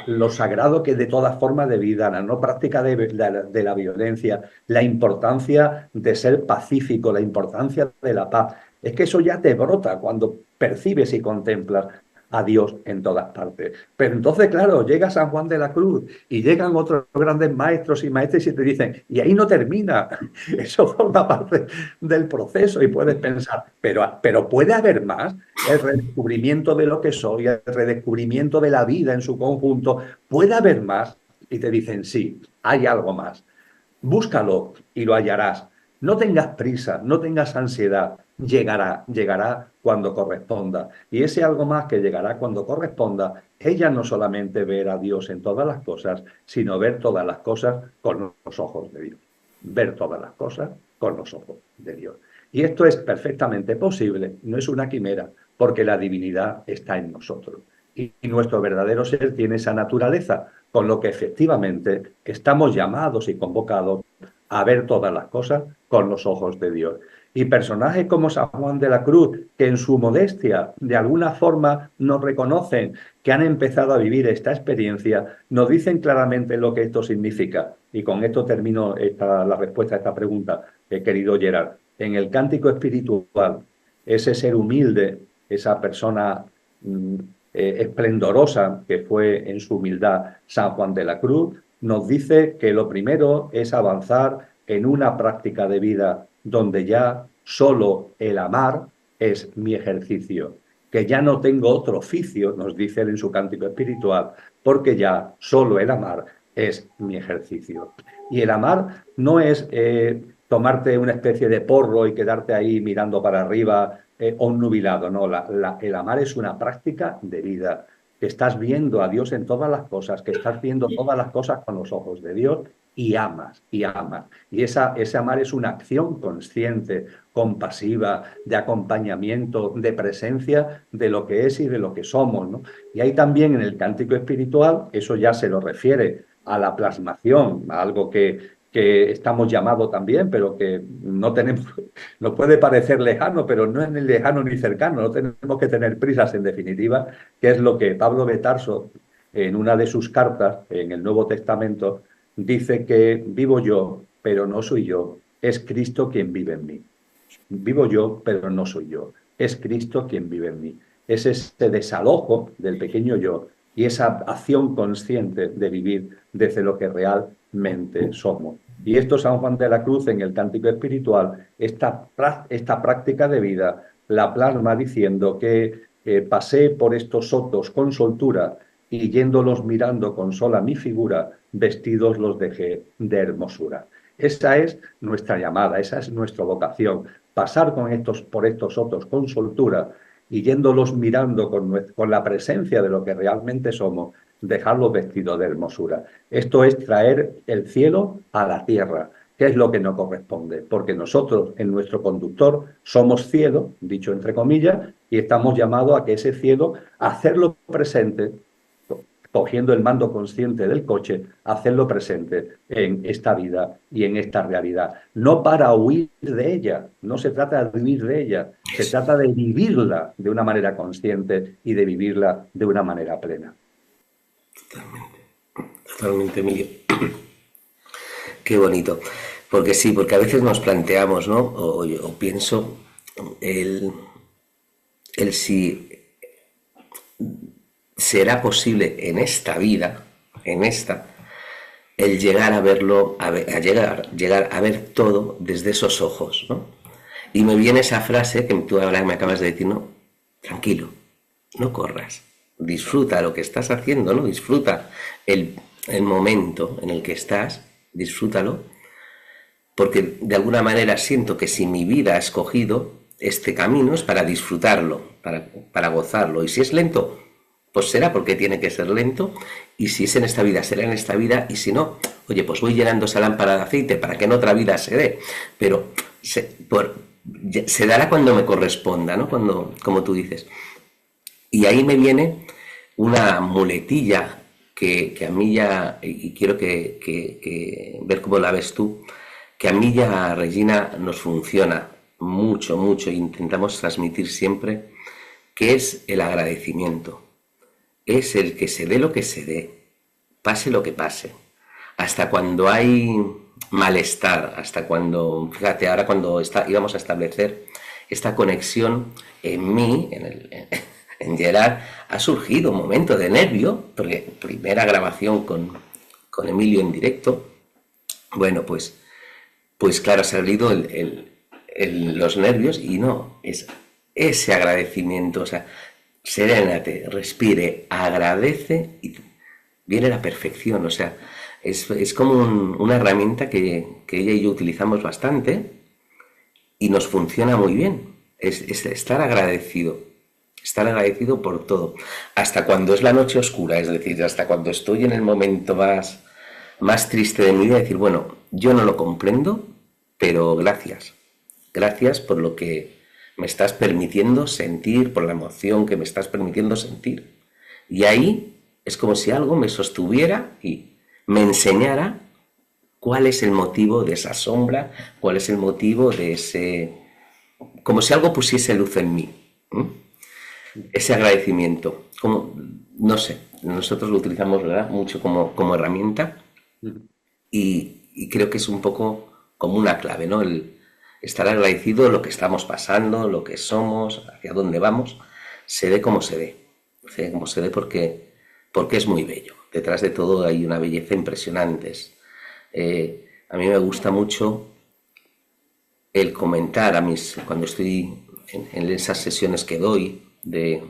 Lo sagrado que es de todas formas de vida, la no práctica de la violencia, la importancia de ser pacífico, la importancia de la paz. Es que eso ya te brota cuando percibes y contemplas a Dios en todas partes. Pero entonces, claro, llega San Juan de la Cruz y llegan otros grandes maestros y maestras y te dicen, y ahí no termina, eso forma parte del proceso y puedes pensar, pero puede haber más, el redescubrimiento de lo que soy, el redescubrimiento de la vida en su conjunto, puede haber más. Y te dicen, sí, hay algo más. Búscalo y lo hallarás. No tengas prisa, no tengas ansiedad. Llegará, llegará cuando corresponda. Y ese algo más que llegará cuando corresponda, ella no solamente ver a Dios en todas las cosas, sino ver todas las cosas con los ojos de Dios. Ver todas las cosas con los ojos de Dios. Y esto es perfectamente posible, no es una quimera, porque la divinidad está en nosotros. Y nuestro verdadero ser tiene esa naturaleza, con lo que efectivamente estamos llamados y convocados a ver todas las cosas con los ojos de Dios. Y personajes como San Juan de la Cruz, que en su modestia de alguna forma nos reconocen que han empezado a vivir esta experiencia, nos dicen claramente lo que esto significa. Y con esto termino la respuesta a esta pregunta, querido Gerard. En el cántico espiritual, ese ser humilde, esa persona esplendorosa que fue en su humildad San Juan de la Cruz, nos dice que lo primero es avanzar en una práctica de vida donde ya solo el amar es mi ejercicio, que ya no tengo otro oficio, nos dice él en su cántico espiritual, porque ya solo el amar es mi ejercicio. Y el amar no es tomarte una especie de porro y quedarte ahí mirando para arriba obnubilado, no, el amar es una práctica de vida, que estás viendo a Dios en todas las cosas, que estás viendo todas las cosas con los ojos de Dios y amas, y amas. Y ese amar es una acción consciente, compasiva, de acompañamiento, de presencia de lo que es y de lo que somos, ¿no? Y ahí también en el cántico espiritual, eso ya se lo refiere a la plasmación, a algo que estamos llamados también, pero que no tenemos, nos puede parecer lejano, pero no es ni lejano ni cercano, no tenemos que tener prisas en definitiva, que es lo que Pablo de Tarso, en una de sus cartas, en el Nuevo Testamento, dice que vivo yo, pero no soy yo, es Cristo quien vive en mí. Vivo yo, pero no soy yo, es Cristo quien vive en mí. Es ese desalojo del pequeño yo y esa acción consciente de vivir desde lo que realmente somos. Y esto San Juan de la Cruz en el Cántico Espiritual, esta práctica de vida la plasma diciendo que pasé por estos sotos con soltura y yéndolos mirando con sola mi figura, vestidos los dejé de hermosura. Esa es nuestra llamada, esa es nuestra vocación, pasar por estos sotos con soltura y yéndolos mirando con la presencia de lo que realmente somos, dejarlos vestidos de hermosura. Esto es traer el cielo a la tierra. ¿Qué es lo que nos corresponde? Porque nosotros, en nuestro conductor, somos ciegos, dicho entre comillas, y estamos llamados a que ese ciego, hacerlo presente, cogiendo el mando consciente del coche, hacerlo presente en esta vida y en esta realidad. No para huir de ella, no se trata de huir de ella, se trata de vivirla de una manera consciente y de vivirla de una manera plena. Totalmente, totalmente, Emilio. Qué bonito. Porque sí, porque a veces nos planteamos, ¿no? O pienso el si será posible en esta vida, en esta, el llegar a verlo, llegar a ver todo desde esos ojos, ¿no? Y me viene esa frase que tú ahora me acabas de decir, no, tranquilo, no corras, disfruta lo que estás haciendo, ¿no? Disfruta el momento en el que estás, disfrútalo, porque de alguna manera siento que si mi vida ha escogido este camino es para disfrutarlo, para gozarlo, y si es lento, pues será porque tiene que ser lento, y si es en esta vida, será en esta vida, y si no, oye, pues voy llenando esa lámpara de aceite para que en otra vida se dé, pero se dará cuando me corresponda, ¿no? Cuando, como tú dices. Y ahí me viene una muletilla que a mí ya, y quiero que ver cómo la ves tú, que a mí ya, Regina, nos funciona mucho, mucho, e intentamos transmitir siempre, que es el agradecimiento. Es el que se dé lo que se dé, pase lo que pase. Hasta cuando hay malestar, hasta cuando, fíjate, ahora cuando íbamos a establecer esta conexión en mí, en Gerard, ha surgido un momento de nervio, porque primera grabación con Emilio en directo, bueno, pues claro, ha salido los nervios y no, es ese agradecimiento, o sea, serénate, respire, agradece y viene la perfección, o sea, es como una herramienta que ella y yo utilizamos bastante y nos funciona muy bien, es estar agradecido por todo, hasta cuando es la noche oscura, es decir, hasta cuando estoy en el momento más triste de mi vida, decir, bueno, yo no lo comprendo, pero gracias por lo que me estás permitiendo sentir, por la emoción que me estás permitiendo sentir. Y ahí es como si algo me sostuviera y me enseñara cuál es el motivo de esa sombra, cuál es el motivo de ese... como si algo pusiese luz en mí. Ese agradecimiento, como, no sé, nosotros lo utilizamos, ¿verdad?, mucho como herramienta y creo que es un poco como una clave, ¿no? El estar agradecido de lo que estamos pasando, lo que somos, hacia dónde vamos, se dé como se dé, porque es muy bello. Detrás de todo hay una belleza impresionante. A mí me gusta mucho el comentar cuando estoy en esas sesiones que doy de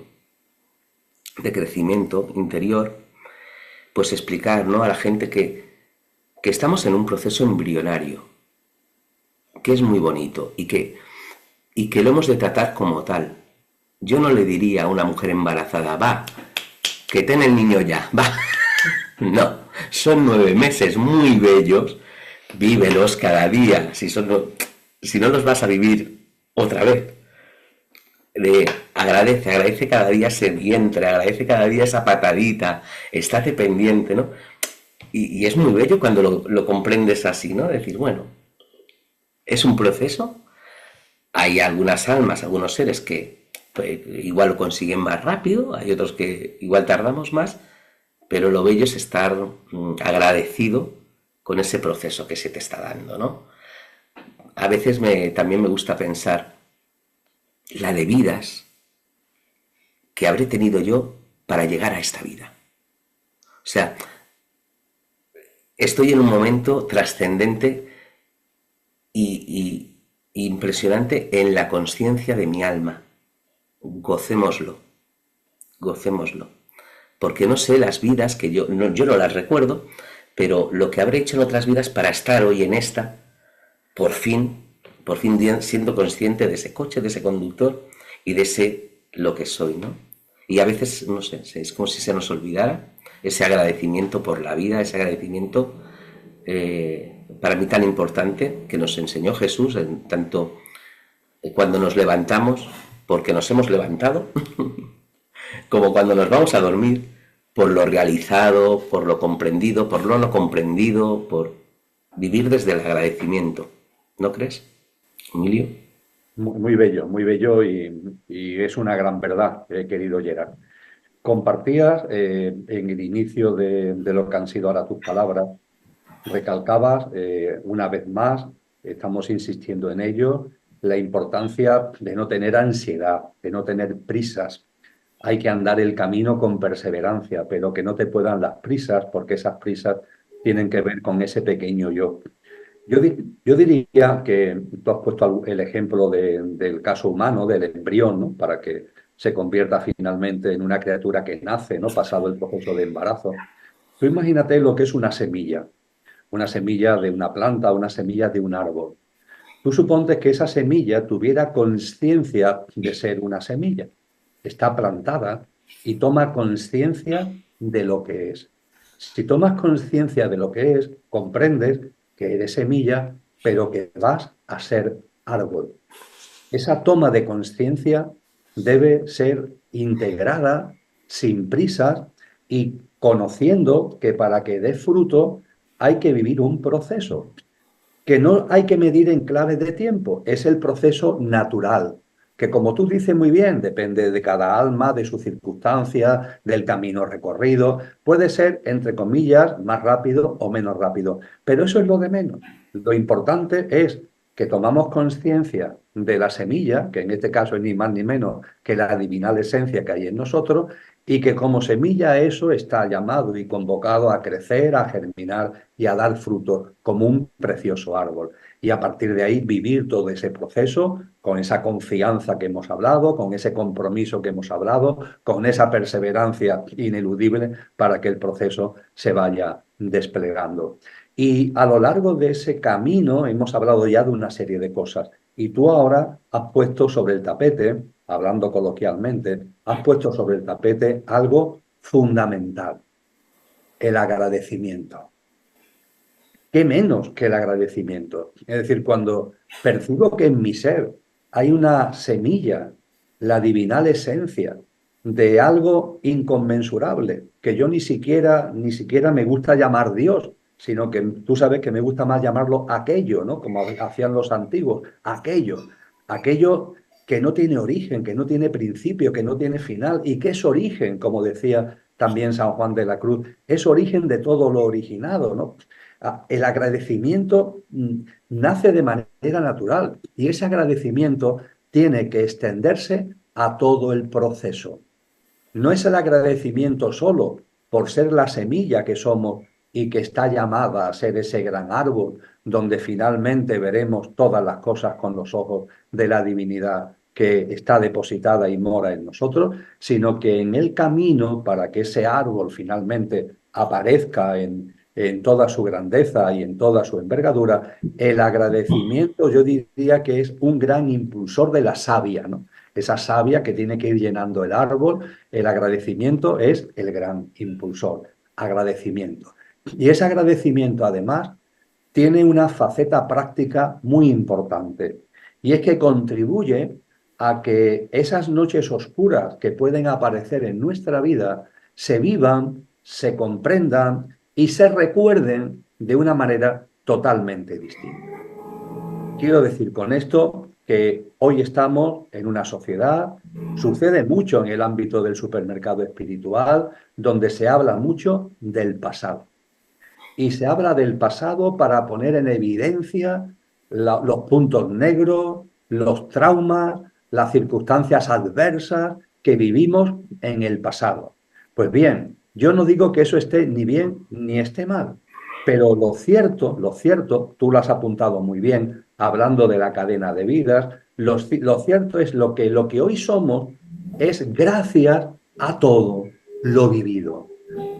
crecimiento interior, pues explicar, ¿no?, a la gente que estamos en un proceso embrionario, que es muy bonito y que lo hemos de tratar como tal. Yo no le diría a una mujer embarazada, va, que ten el niño ya, va. No, son 9 meses muy bellos, vívelos cada día, si no los vas a vivir otra vez. Agradece cada día ese vientre, agradece cada día esa patadita, estate pendiente, ¿no? Y es muy bello cuando lo comprendes así, ¿no? Decir, bueno, es un proceso, hay algunas almas, algunos seres que pues, igual lo consiguen más rápido, hay otros que igual tardamos más, pero lo bello es estar agradecido con ese proceso que se te está dando, ¿no? A veces también me gusta pensar la de vidas que habré tenido yo para llegar a esta vida. O sea, estoy en un momento trascendente y impresionante en la conciencia de mi alma. Gocémoslo, porque no sé las vidas que yo no las recuerdo, pero lo que habré hecho en otras vidas para estar hoy en esta, por fin siendo consciente de ese coche, de ese conductor y de ese lo que soy, ¿no? Y a veces, no sé, es como si se nos olvidara ese agradecimiento por la vida, ese agradecimiento para mí tan importante que nos enseñó Jesús, en tanto cuando nos levantamos, porque nos hemos levantado, como cuando nos vamos a dormir, por lo realizado, por lo comprendido, por lo no comprendido, por vivir desde el agradecimiento. ¿No crees, Emilio? Muy bello y es una gran verdad, querido Gerard. Compartías en el inicio de lo que han sido ahora tus palabras, recalcabas una vez más, estamos insistiendo en ello, la importancia de no tener ansiedad, de no tener prisas. Hay que andar el camino con perseverancia, pero que no te puedan las prisas, porque esas prisas tienen que ver con ese pequeño yo. Yo diría que tú has puesto el ejemplo del caso humano, del embrión, ¿no? Para que se convierta finalmente en una criatura que nace, ¿no? Pasado el proceso de embarazo. Tú imagínate lo que es una semilla de una planta, una semilla de un árbol. Tú suponte que esa semilla tuviera conciencia de ser una semilla. Está plantada y toma conciencia de lo que es. Si tomas conciencia de lo que es, comprendes que eres semilla, pero que vas a ser árbol. Esa toma de conciencia debe ser integrada sin prisas y conociendo que para que dé fruto hay que vivir un proceso que no hay que medir en clave de tiempo, es el proceso natural, que como tú dices muy bien, depende de cada alma, de sus circunstancias, del camino recorrido, puede ser, entre comillas, más rápido o menos rápido, pero eso es lo de menos. Lo importante es que tomamos conciencia de la semilla, que en este caso es ni más ni menos que la divinal esencia que hay en nosotros, y que como semilla eso está llamado y convocado a crecer, a germinar y a dar fruto como un precioso árbol. Y a partir de ahí vivir todo ese proceso con esa confianza que hemos hablado, con ese compromiso que hemos hablado, con esa perseverancia ineludible para que el proceso se vaya desplegando. Y a lo largo de ese camino hemos hablado ya de una serie de cosas. Y tú ahora has puesto sobre el tapete, hablando coloquialmente, has puesto sobre el tapete algo fundamental, el agradecimiento. ¿Qué menos que el agradecimiento? Es decir, cuando percibo que en mi ser hay una semilla, la divinal esencia de algo inconmensurable, que yo ni siquiera me gusta llamar Dios, sino que tú sabes que me gusta más llamarlo aquello, ¿no? Como hacían los antiguos, aquello que no tiene origen, que no tiene principio, que no tiene final, y que es origen, como decía también San Juan de la Cruz, es origen de todo lo originado, ¿no? El agradecimiento nace de manera natural y ese agradecimiento tiene que extenderse a todo el proceso. No es el agradecimiento solo por ser la semilla que somos y que está llamada a ser ese gran árbol donde finalmente veremos todas las cosas con los ojos de la divinidad que está depositada y mora en nosotros, sino que en el camino para que ese árbol finalmente aparezca en toda su grandeza y en toda su envergadura, el agradecimiento yo diría que es un gran impulsor de la savia, ¿no? Esa savia que tiene que ir llenando el árbol, el agradecimiento es el gran impulsor, agradecimiento. Y ese agradecimiento además tiene una faceta práctica muy importante y es que contribuye a que esas noches oscuras que pueden aparecer en nuestra vida se vivan, se comprendan y se recuerden de una manera totalmente distinta. Quiero decir con esto que hoy estamos en una sociedad, sucede mucho en el ámbito del supermercado espiritual, donde se habla mucho del pasado. Y se habla del pasado para poner en evidencia los puntos negros, los traumas, las circunstancias adversas que vivimos en el pasado. Pues bien, yo no digo que eso esté ni bien ni esté mal, pero lo cierto, tú lo has apuntado muy bien, hablando de la cadena de vidas, lo cierto es lo que hoy somos es gracias a todo lo vivido,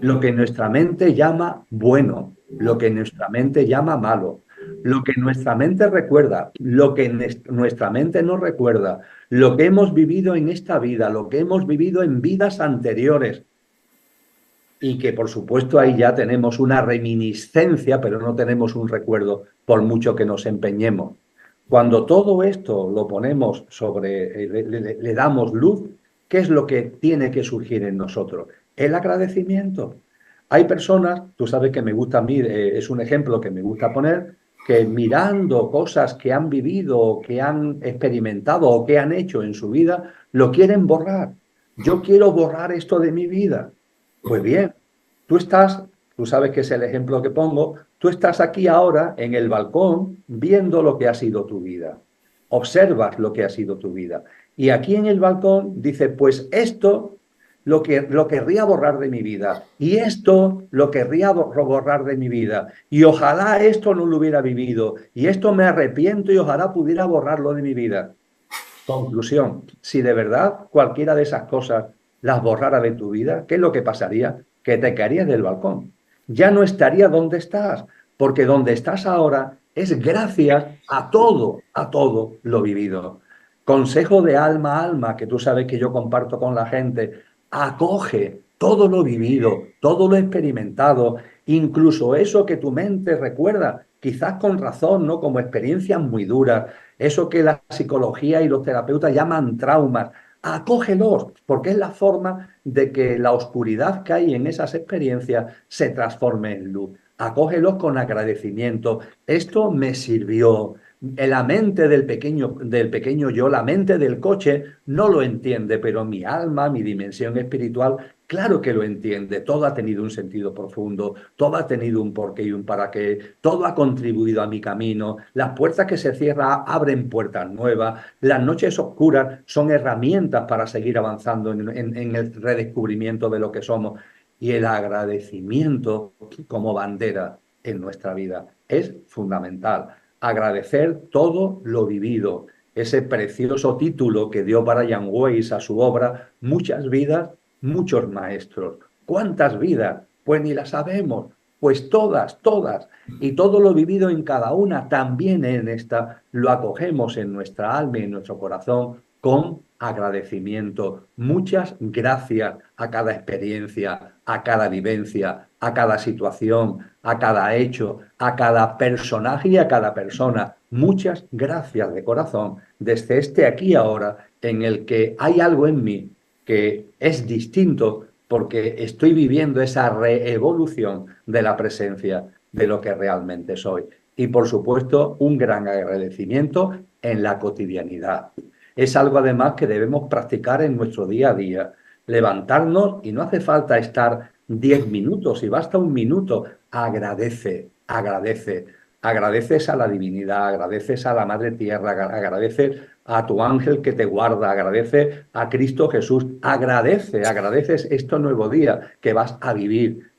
lo que nuestra mente llama bueno, lo que nuestra mente llama malo, lo que nuestra mente recuerda, lo que nuestra mente no recuerda, lo que hemos vivido en esta vida, lo que hemos vivido en vidas anteriores. y que por supuesto ahí ya tenemos una reminiscencia, pero no tenemos un recuerdo por mucho que nos empeñemos. Cuando todo esto lo ponemos sobre, le damos luz, ¿qué es lo que tiene que surgir en nosotros? El agradecimiento. Hay personas, tú sabes que me gusta a mí, es un ejemplo que me gusta poner, que mirando cosas que han vivido, que han experimentado o que han hecho en su vida, lo quieren borrar. Yo quiero borrar esto de mi vida. Pues bien, tú estás, tú sabes que es el ejemplo que pongo, tú estás aquí ahora en el balcón viendo lo que ha sido tu vida. Observas lo que ha sido tu vida. Y aquí en el balcón dice, pues esto lo querría borrar de mi vida. Y esto lo querría borrar de mi vida. Y ojalá esto no lo hubiera vivido. Y esto me arrepiento y ojalá pudiera borrarlo de mi vida. Conclusión, si de verdad cualquiera de esas cosas las borrara de tu vida, ¿qué es lo que pasaría? Que te caerías del balcón. Ya no estaría donde estás, porque donde estás ahora es gracias a todo lo vivido. Consejo de alma a alma, que tú sabes que yo comparto con la gente, acoge todo lo vivido, todo lo experimentado, incluso eso que tu mente recuerda, quizás con razón, ¿no? Como experiencias muy duras, eso que la psicología y los terapeutas llaman traumas. Acógelos, porque es la forma de que la oscuridad que hay en esas experiencias se transforme en luz. Acógelos con agradecimiento. Esto me sirvió. La mente del pequeño yo, la mente del coche, no lo entiende, pero mi alma, mi dimensión espiritual, claro que lo entiende. Todo ha tenido un sentido profundo, todo ha tenido un porqué y un para qué, todo ha contribuido a mi camino. Las puertas que se cierran abren puertas nuevas. Las noches oscuras son herramientas para seguir avanzando en el redescubrimiento de lo que somos. Y el agradecimiento como bandera en nuestra vida es fundamental. Agradecer todo lo vivido. Ese precioso título que dio Brian Weiss a su obra, Muchas vidas, muchos maestros. ¿Cuántas vidas? Pues ni las sabemos. Pues todas, todas. Y todo lo vivido en cada una, también en esta, lo acogemos en nuestra alma y en nuestro corazón con agradecimiento. Muchas gracias a cada experiencia, a cada vivencia, a cada situación, a cada hecho, a cada personaje y a cada persona. Muchas gracias de corazón desde este aquí y ahora en el que hay algo en mí que es distinto porque estoy viviendo esa reevolución de la presencia de lo que realmente soy. Y por supuesto, un gran agradecimiento en la cotidianidad. Es algo además que debemos practicar en nuestro día a día. Levantarnos y no hace falta estar 10 minutos, y basta un minuto. Agradece, agradece. Agradeces a la divinidad, agradeces a la Madre Tierra, agradeces a tu ángel que te guarda, agradeces a Cristo Jesús, agradeces este nuevo día que vas a vivir,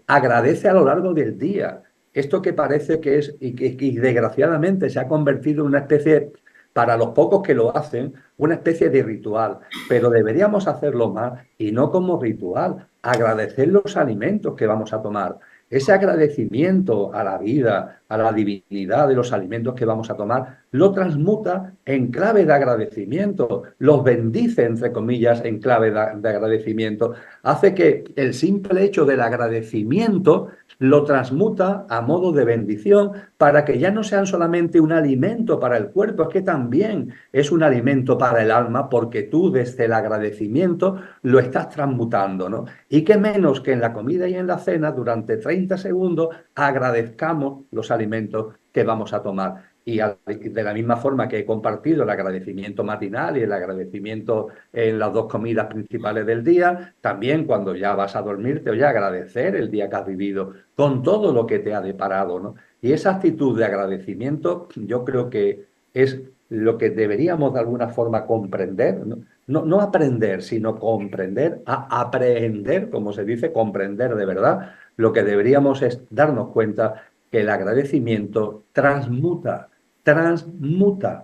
agradece a lo largo del día. Esto que parece que es, y desgraciadamente se ha convertido en una especie, para los pocos que lo hacen, una especie de ritual, pero deberíamos hacerlo más y no como ritual, agradecer los alimentos que vamos a tomar. Ese agradecimiento a la vida, a la divinidad de los alimentos que vamos a tomar, lo transmuta en clave de agradecimiento, los bendice, entre comillas, en clave de agradecimiento. Hace que el simple hecho del agradecimiento lo transmuta a modo de bendición para que ya no sean solamente un alimento para el cuerpo, es que también es un alimento para el alma porque tú desde el agradecimiento lo estás transmutando, ¿no? Y qué menos que en la comida y en la cena, durante 30 segundos, agradezcamos los alimentos que vamos a tomar. Y de la misma forma que he compartido el agradecimiento matinal y el agradecimiento en las dos comidas principales del día, también cuando ya vas a dormirte, oye, agradecer el día que has vivido con todo lo que te ha deparado, ¿no? Y esa actitud de agradecimiento yo creo que es lo que deberíamos de alguna forma comprender, ¿no? No aprender, sino comprender, a aprender, como se dice, comprender de verdad. Lo que deberíamos es darnos cuenta que el agradecimiento transmuta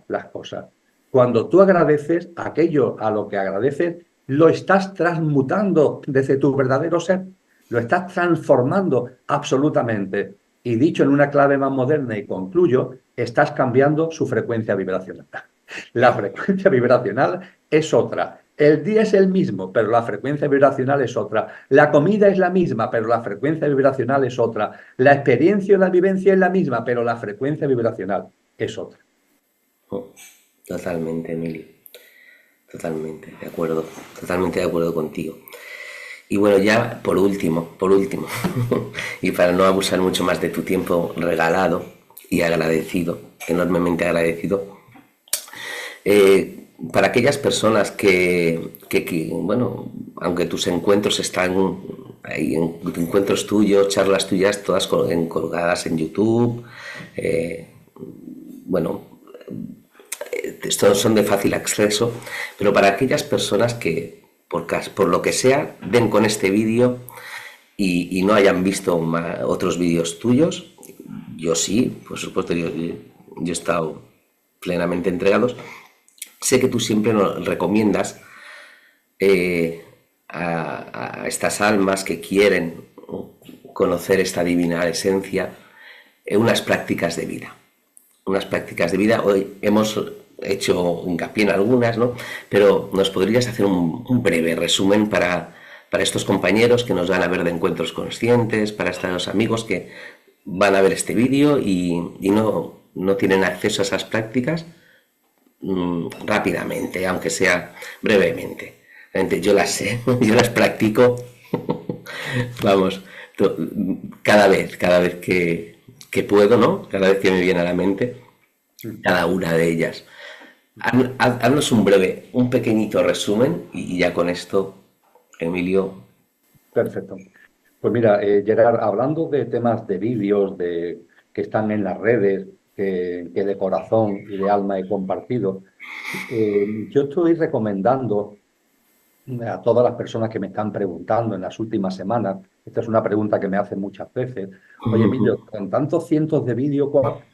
las cosas. Cuando tú agradeces aquello a lo que agradeces, lo estás transmutando desde tu verdadero ser, lo estás transformando absolutamente. Y dicho en una clave más moderna y concluyo, estás cambiando su frecuencia vibracional. La frecuencia vibracional es otra. El día es el mismo, pero la frecuencia vibracional es otra. La comida es la misma, pero la frecuencia vibracional es otra. La experiencia o la vivencia es la misma, pero la frecuencia vibracional es otra. Oh, totalmente, Emilio. Totalmente de acuerdo contigo. Y bueno, ya por último, y para no abusar mucho más de tu tiempo regalado y agradecido, enormemente agradecido, para aquellas personas bueno, aunque tus encuentros están ahí, encuentros tuyos, charlas tuyas, todas colgadas en YouTube, bueno, estos son de fácil acceso, pero para aquellas personas que, por lo que sea, den con este vídeo y no hayan visto otros vídeos tuyos, yo sí, por supuesto, yo he estado plenamente entregados. Sé que tú siempre nos recomiendas a estas almas que quieren conocer esta divina esencia unas prácticas de vida. Unas prácticas de vida. Hoy hemos hecho hincapié en algunas, ¿no? Pero nos podrías hacer un breve resumen para estos compañeros que nos van a ver de encuentros conscientes, para estos amigos que van a ver este vídeo y no tienen acceso a esas prácticas rápidamente, aunque sea brevemente. Yo las sé, yo las practico, vamos, cada vez que puedo, ¿no? Cada vez que me viene a la mente, cada una de ellas. Haznos un pequeñito resumen y ya con esto, Emilio. Perfecto. Pues mira, Gerard, hablando de temas de vídeos que están en las redes, que de corazón y de alma he compartido, yo estoy recomendando a todas las personas que me están preguntando en las últimas semanas, esta es una pregunta que me hacen muchas veces, oye, Emilio, con tantos cientos de vídeos,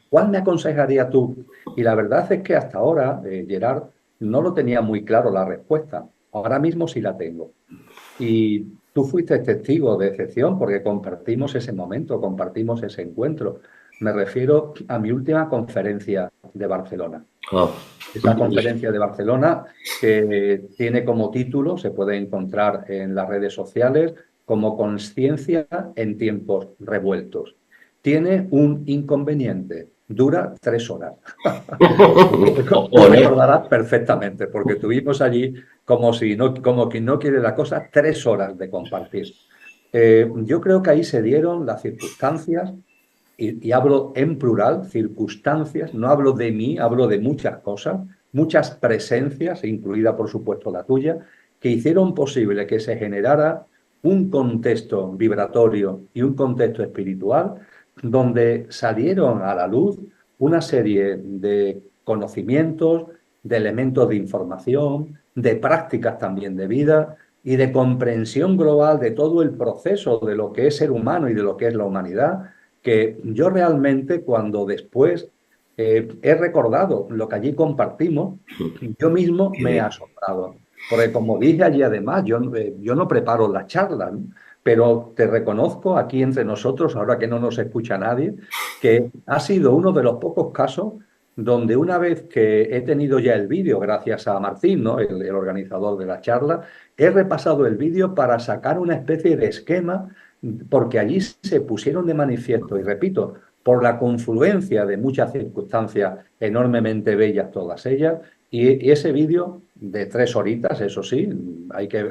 ¿cuál me aconsejarías tú? Y la verdad es que hasta ahora, Gerard, no lo tenía muy claro la respuesta. Ahora mismo sí la tengo. Y tú fuiste testigo de excepción porque compartimos ese momento, compartimos ese encuentro. Me refiero a mi última conferencia de Barcelona. Oh, Esa conferencia de Barcelona que tiene como título, se puede encontrar en las redes sociales, como Consciencia en tiempos revueltos. Tiene un inconveniente, dura 3 horas. Tú ole. recordarás perfectamente, porque tuvimos allí como quien no quiere la cosa, 3 horas de compartir. Yo creo que ahí se dieron las circunstancias y hablo en plural, circunstancias, no hablo de mí, hablo de muchas cosas, muchas presencias, incluida por supuesto la tuya, que hicieron posible que se generara un contexto vibratorio y un contexto espiritual donde salieron a la luz una serie de conocimientos, de elementos de información, de prácticas también de vida y de comprensión global de todo el proceso de lo que es ser humano y de lo que es la humanidad que yo realmente cuando después he recordado lo que allí compartimos, yo mismo me he asombrado. Porque como dije allí además, yo no preparo la charla, ¿no? Pero te reconozco aquí entre nosotros, ahora que no nos escucha nadie, que ha sido uno de los pocos casos donde una vez que he tenido ya el vídeo, gracias a Martín, ¿no? El organizador de la charla, he repasado el vídeo para sacar una especie de esquema porque allí se pusieron de manifiesto, y repito, por la confluencia de muchas circunstancias enormemente bellas todas ellas, y ese vídeo de 3 horitas, eso sí, hay que,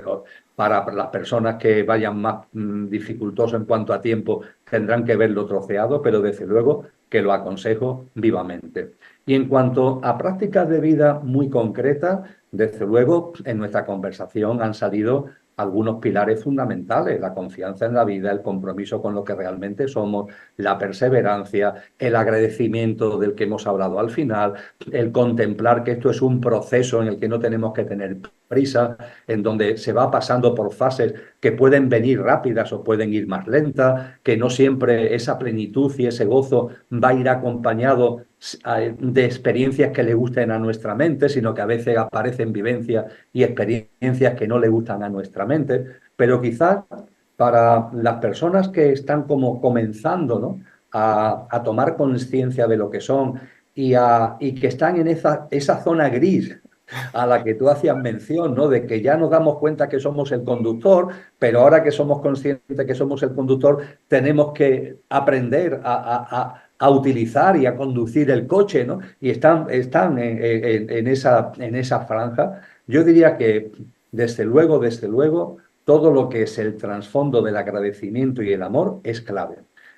para las personas que vayan más dificultosos en cuanto a tiempo, tendrán que verlo troceado, pero desde luego que lo aconsejo vivamente. Y en cuanto a prácticas de vida muy concretas, desde luego en nuestra conversación han salido algunos pilares fundamentales, la confianza en la vida, el compromiso con lo que realmente somos, la perseverancia, el agradecimiento del que hemos hablado al final, el contemplar que esto es un proceso en el que no tenemos que tener prisa, en donde se va pasando por fases que pueden venir rápidas o pueden ir más lentas, que no siempre esa plenitud y ese gozo va a ir acompañado de experiencias que le gusten a nuestra mente, sino que a veces aparecen vivencias y experiencias que no le gustan a nuestra mente, pero quizás para las personas que están como comenzando, ¿no? a tomar conciencia de lo que son y que están en esa zona gris a la que tú hacías mención, ¿no? De que ya nos damos cuenta que somos el conductor, pero ahora que somos conscientes que somos el conductor, tenemos que aprender a utilizar y a conducir el coche, ¿no? Y están en esa franja. Yo diría que, desde luego, todo lo que es el trasfondo del agradecimiento y el amor es clave.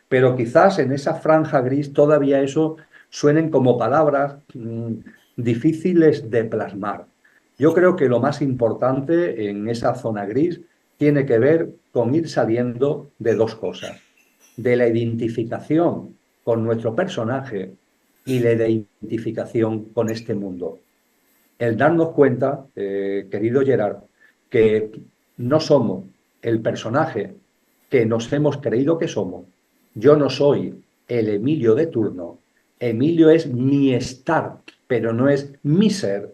Pero quizás en esa franja gris todavía eso suenen como palabras difíciles de plasmar. Yo creo que lo más importante en esa zona gris tiene que ver con ir saliendo de dos cosas: de la identificación con nuestro personaje y la identificación con este mundo. El darnos cuenta, querido Gerard, que no somos el personaje que nos hemos creído que somos. Yo no soy el Emilio de turno. Emilio es mi estar, pero no es mi ser,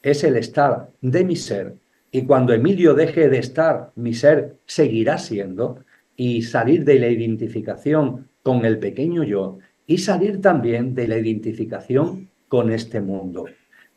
es el estar de mi ser. Y cuando Emilio deje de estar, mi ser seguirá siendo, y salir de la identificación con el pequeño yo y salir también de la identificación con este mundo.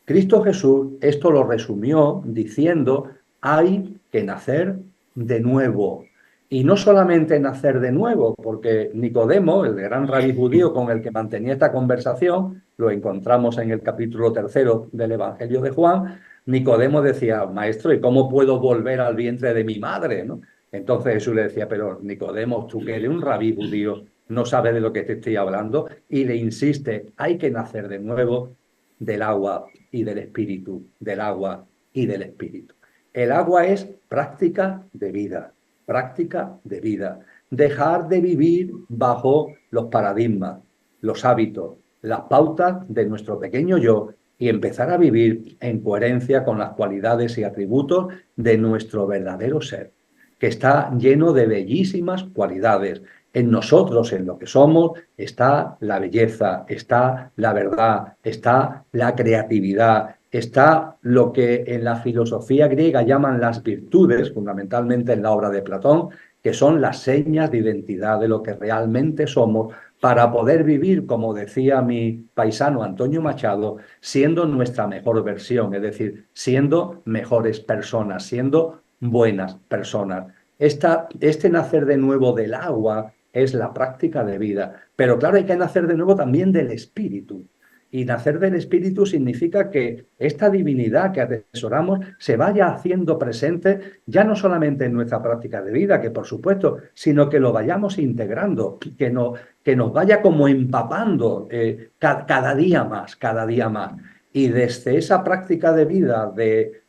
Cristo Jesús esto lo resumió diciendo: hay que nacer de nuevo. Y no solamente nacer de nuevo, porque Nicodemo, el gran rabí judío con el que mantenía esta conversación, lo encontramos en el capítulo 3 del Evangelio de Juan. Nicodemo decía: maestro, ¿y cómo puedo volver al vientre de mi madre? ¿No? Entonces Jesús le decía: pero Nicodemo, tú que eres un rabí judío, no sabes de lo que te estoy hablando. Y le insiste: hay que nacer de nuevo del agua y del espíritu, del agua y del espíritu. El agua es práctica de vida, práctica de vida. Dejar de vivir bajo los paradigmas, los hábitos, las pautas de nuestro pequeño yo y empezar a vivir en coherencia con las cualidades y atributos de nuestro verdadero ser, que está lleno de bellísimas cualidades. En nosotros, en lo que somos, está la belleza, está la verdad, está la creatividad, está lo que en la filosofía griega llaman las virtudes, fundamentalmente en la obra de Platón, que son las señas de identidad de lo que realmente somos, para poder vivir, como decía mi paisano Antonio Machado, siendo nuestra mejor versión, es decir, siendo mejores personas, siendo buenas personas. Este nacer de nuevo del agua es la práctica de vida. Pero claro, hay que nacer de nuevo también del espíritu. Y nacer del espíritu significa que esta divinidad que atesoramos se vaya haciendo presente ya no solamente en nuestra práctica de vida, que por supuesto, sino que lo vayamos integrando, que nos vaya como empapando cada día más, cada día más. Y desde esa práctica de vida, de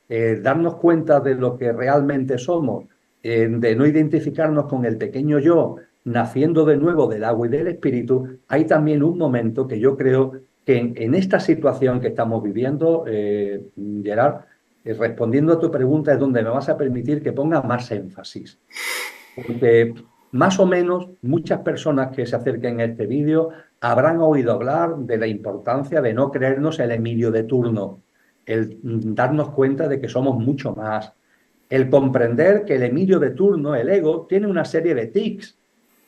darnos cuenta de lo que realmente somos, de no identificarnos con el pequeño yo, naciendo de nuevo del agua y del espíritu, hay también un momento que yo creo que en esta situación que estamos viviendo, Gerard, respondiendo a tu pregunta, es donde me vas a permitir que ponga más énfasis. Porque más o menos muchas personas que se acerquen a este vídeo habrán oído hablar de la importancia de no creernos el Emilio de turno, el darnos cuenta de que somos mucho más, el comprender que el Emilio de turno, el ego, tiene una serie de tics,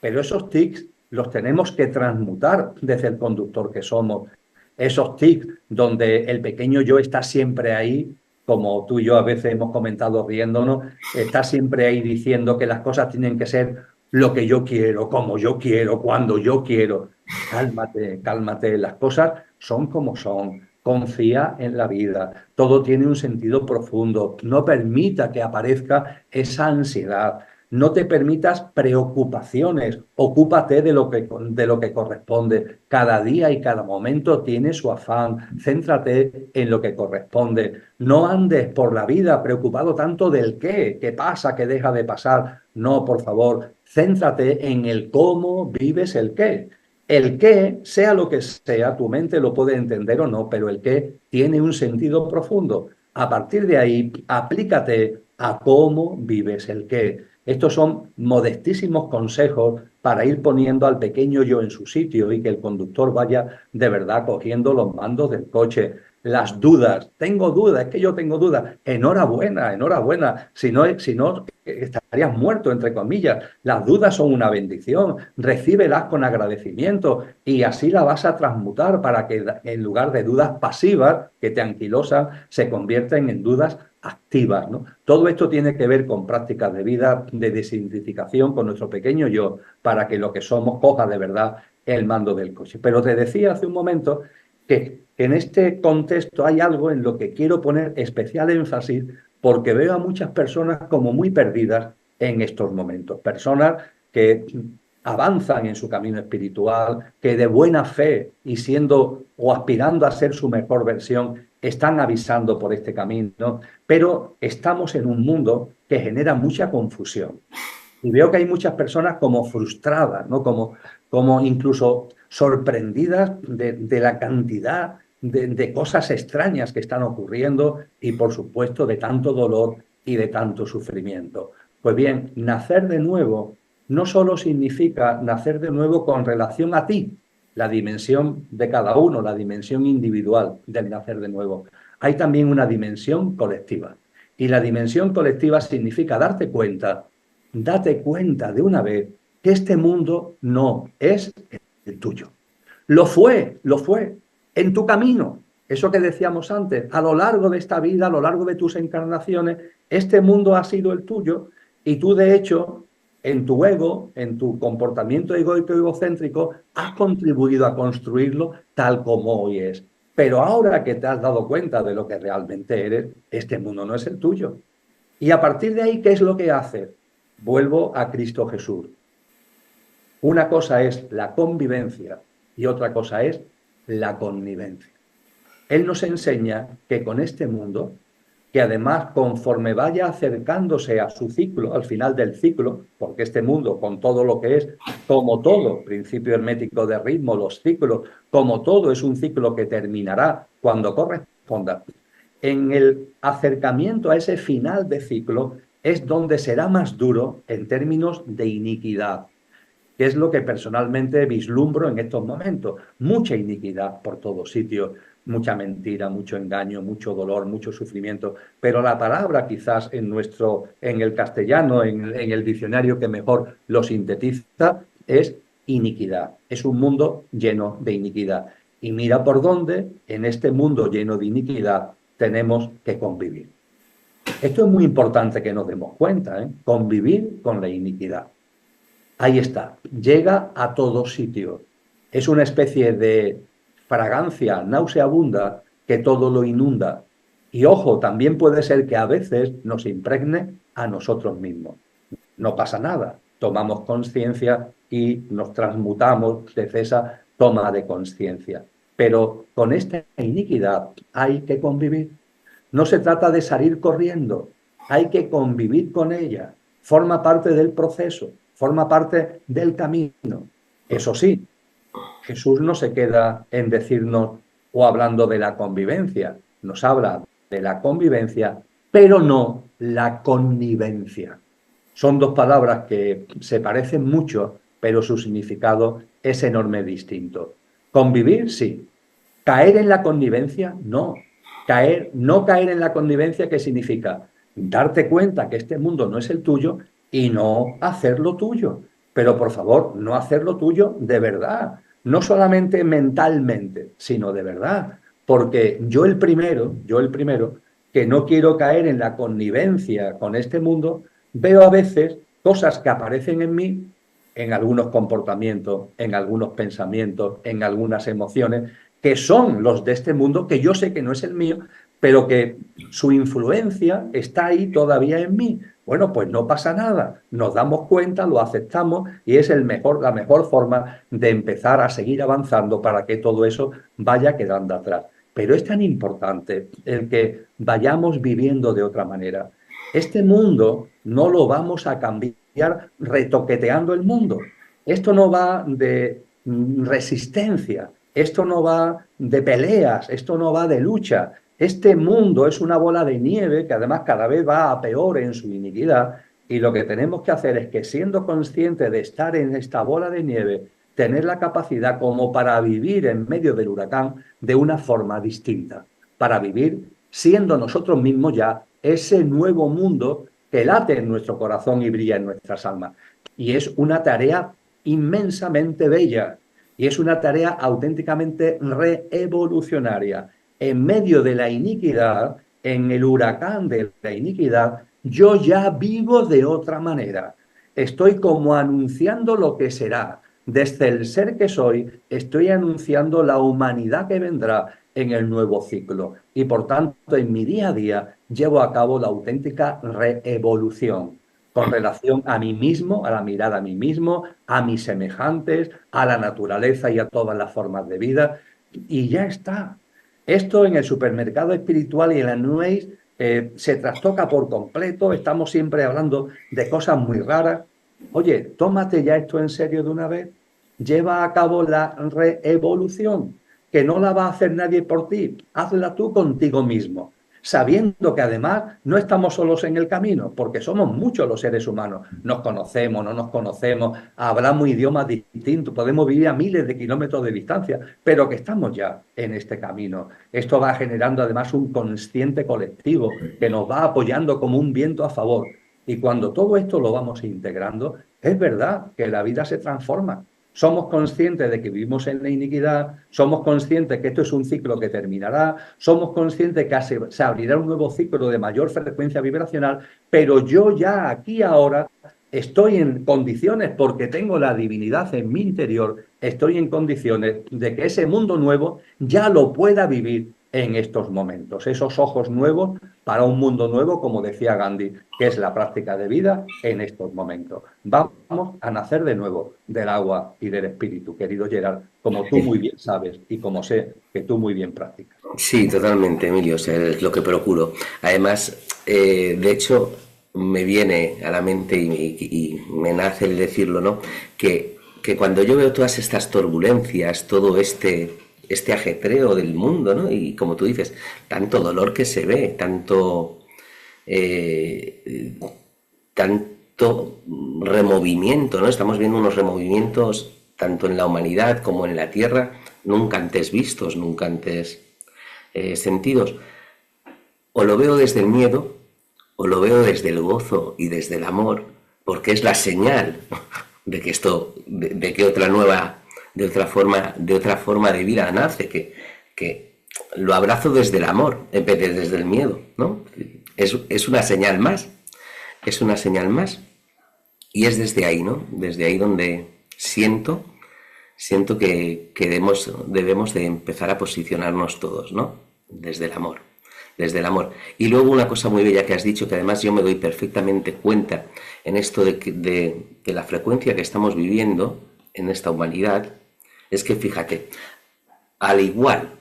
pero esos tics los tenemos que transmutar desde el conductor que somos. Esos tics donde el pequeño yo está siempre ahí, como tú y yo a veces hemos comentado riéndonos, está siempre ahí diciendo que las cosas tienen que ser lo que yo quiero, como yo quiero, cuando yo quiero. Cálmate, cálmate, las cosas son como son. Confía en la vida, todo tiene un sentido profundo. No permita que aparezca esa ansiedad. No te permitas preocupaciones. Ocúpate de lo que corresponde. Cada día y cada momento tiene su afán. Céntrate en lo que corresponde. No andes por la vida preocupado tanto del qué pasa, qué deja de pasar. No, por favor, céntrate en el cómo vives el qué. El qué, sea lo que sea, tu mente lo puede entender o no, pero el qué tiene un sentido profundo. A partir de ahí, aplícate a cómo vives el qué. Estos son modestísimos consejos para ir poniendo al pequeño yo en su sitio y que el conductor vaya de verdad cogiendo los mandos del coche. las dudas. Tengo dudas, es que yo tengo dudas. Enhorabuena, enhorabuena. Si no, estarías muerto, entre comillas. Las dudas son una bendición. Recíbelas con agradecimiento y así la vas a transmutar para que en lugar de dudas pasivas que te anquilosan, se convierten en dudas activas, ¿no? Todo esto tiene que ver con prácticas de vida, de desidentificación con nuestro pequeño yo, para que lo que somos coja de verdad el mando del coche. Pero te decía hace un momento que en este contexto hay algo en lo que quiero poner especial énfasis porque veo a muchas personas como muy perdidas en estos momentos. Personas que avanzan en su camino espiritual, que de buena fe y siendo o aspirando a ser su mejor versión, están avisando por este camino, pero estamos en un mundo que genera mucha confusión. Y veo que hay muchas personas como frustradas, ¿no? Como incluso sorprendidas de la cantidad de cosas extrañas que están ocurriendo y, por supuesto, de tanto dolor y de tanto sufrimiento. Pues bien, nacer de nuevo no solo significa nacer de nuevo con relación a ti, la dimensión de cada uno, la dimensión individual del nacer de nuevo. Hay también una dimensión colectiva. Y la dimensión colectiva significa date cuenta de una vez que este mundo no es el tuyo. Lo fue en tu camino. Eso que decíamos antes, a lo largo de esta vida, a lo largo de tus encarnaciones, este mundo ha sido el tuyo y tú, de hecho, en tu ego, en tu comportamiento egoico y egocéntrico, has contribuido a construirlo tal como hoy es. Pero ahora que te has dado cuenta de lo que realmente eres, este mundo no es el tuyo. Y a partir de ahí, ¿qué es lo que haces? Vuelvo a Cristo Jesús. Una cosa es la convivencia y otra cosa es la connivencia. Él nos enseña que con este mundo, que además conforme vaya acercándose a su ciclo, al final del ciclo, porque este mundo con todo lo que es, como todo, principio hermético de ritmo, los ciclos, como todo es un ciclo que terminará cuando corresponda, en el acercamiento a ese final de ciclo es donde será más duro en términos de iniquidad, que es lo que personalmente vislumbro en estos momentos. Mucha iniquidad por todos sitios, mucha mentira, mucho engaño, mucho dolor, mucho sufrimiento. Pero la palabra quizás en el castellano, en el diccionario que mejor lo sintetiza, es iniquidad. Es un mundo lleno de iniquidad. Y mira por dónde en este mundo lleno de iniquidad tenemos que convivir. Esto es muy importante que nos demos cuenta, ¿eh? Convivir con la iniquidad. Ahí está, llega a todos sitios. Es una especie de fragancia nauseabunda que todo lo inunda. Y ojo, también puede ser que a veces nos impregne a nosotros mismos. No pasa nada, tomamos conciencia y nos transmutamos de esa toma de conciencia. Pero con esta iniquidad hay que convivir. No se trata de salir corriendo, hay que convivir con ella. Forma parte del proceso, forma parte del camino. Eso sí, Jesús no se queda en decirnos o hablando de la convivencia, nos habla de la convivencia, pero no la connivencia. Son dos palabras que se parecen mucho, pero su significado es enormemente distinto. Convivir, sí. Caer en la connivencia, no. No caer en la connivencia, ¿qué significa? Darte cuenta que este mundo no es el tuyo y no hacerlo tuyo. Pero por favor, no hacerlo tuyo de verdad. No solamente mentalmente, sino de verdad. Porque yo el primero, que no quiero caer en la connivencia con este mundo, veo a veces cosas que aparecen en mí, en algunos comportamientos, en algunos pensamientos, en algunas emociones, que son los de este mundo, que yo sé que no es el mío, pero que su influencia está ahí todavía en mí. Bueno, pues no pasa nada, nos damos cuenta, lo aceptamos y es la mejor forma de empezar a seguir avanzando para que todo eso vaya quedando atrás. Pero es tan importante el que vayamos viviendo de otra manera. Este mundo no lo vamos a cambiar retoqueteando el mundo. Esto no va de resistencia, esto no va de peleas, esto no va de lucha. Este mundo es una bola de nieve que además cada vez va a peor en su iniquidad y lo que tenemos que hacer es que siendo conscientes de estar en esta bola de nieve, tener la capacidad como para vivir en medio del huracán de una forma distinta. para vivir siendo nosotros mismos ya ese nuevo mundo que late en nuestro corazón y brilla en nuestras almas. Y es una tarea inmensamente bella y es una tarea auténticamente reevolucionaria. En medio de la iniquidad, en el huracán de la iniquidad, yo ya vivo de otra manera. Estoy como anunciando lo que será. Desde el ser que soy, estoy anunciando la humanidad que vendrá en el nuevo ciclo. Y por tanto, en mi día a día, llevo a cabo la auténtica reevolución con relación a mí mismo, a la mirada a mí mismo, a mis semejantes, a la naturaleza y a todas las formas de vida. Y ya está. Esto en el supermercado espiritual y en la New Age se trastoca por completo. Estamos siempre hablando de cosas muy raras. Oye, tómate ya esto en serio de una vez. Lleva a cabo la reevolución, que no la va a hacer nadie por ti. Hazla tú contigo mismo, sabiendo que además no estamos solos en el camino, porque somos muchos los seres humanos. Nos conocemos, no nos conocemos, hablamos idiomas distintos, podemos vivir a miles de kilómetros de distancia, pero que estamos ya en este camino. Esto va generando además un consciente colectivo que nos va apoyando como un viento a favor. Y cuando todo esto lo vamos integrando, es verdad que la vida se transforma. Somos conscientes de que vivimos en la iniquidad, somos conscientes que esto es un ciclo que terminará, somos conscientes que se abrirá un nuevo ciclo de mayor frecuencia vibracional, pero yo ya aquí ahora estoy en condiciones, porque tengo la divinidad en mi interior, estoy en condiciones de que ese mundo nuevo ya lo pueda vivir en estos momentos. Esos ojos nuevos para un mundo nuevo, como decía Gandhi, que es la práctica de vida en estos momentos. Vamos a nacer de nuevo del agua y del espíritu, querido Gerard, como tú muy bien sabes y como sé que tú muy bien practicas. Sí, totalmente, Emilio, o sea, es lo que procuro. Además, de hecho, me viene a la mente y me nace el decirlo, ¿no? Que cuando yo veo todas estas turbulencias, todo este ajetreo del mundo, ¿no? Y como tú dices, tanto dolor que se ve, eh, tanto removimiento, ¿no? Estamos viendo unos removimientos tanto en la humanidad como en la Tierra, nunca antes vistos, nunca antes sentidos. O lo veo desde el miedo, o lo veo desde el gozo y desde el amor, porque es la señal de que esto, de que de otra forma de vida nace, que lo abrazo desde el amor en vez de desde el miedo, ¿no? Es una señal más, es una señal más, y es desde ahí, ¿no? Desde ahí donde siento que debemos de empezar a posicionarnos todos, ¿no? Desde el amor, desde el amor. Y luego una cosa muy bella que has dicho, que además yo me doy perfectamente cuenta en esto de la frecuencia que estamos viviendo en esta humanidad, es que fíjate, al igual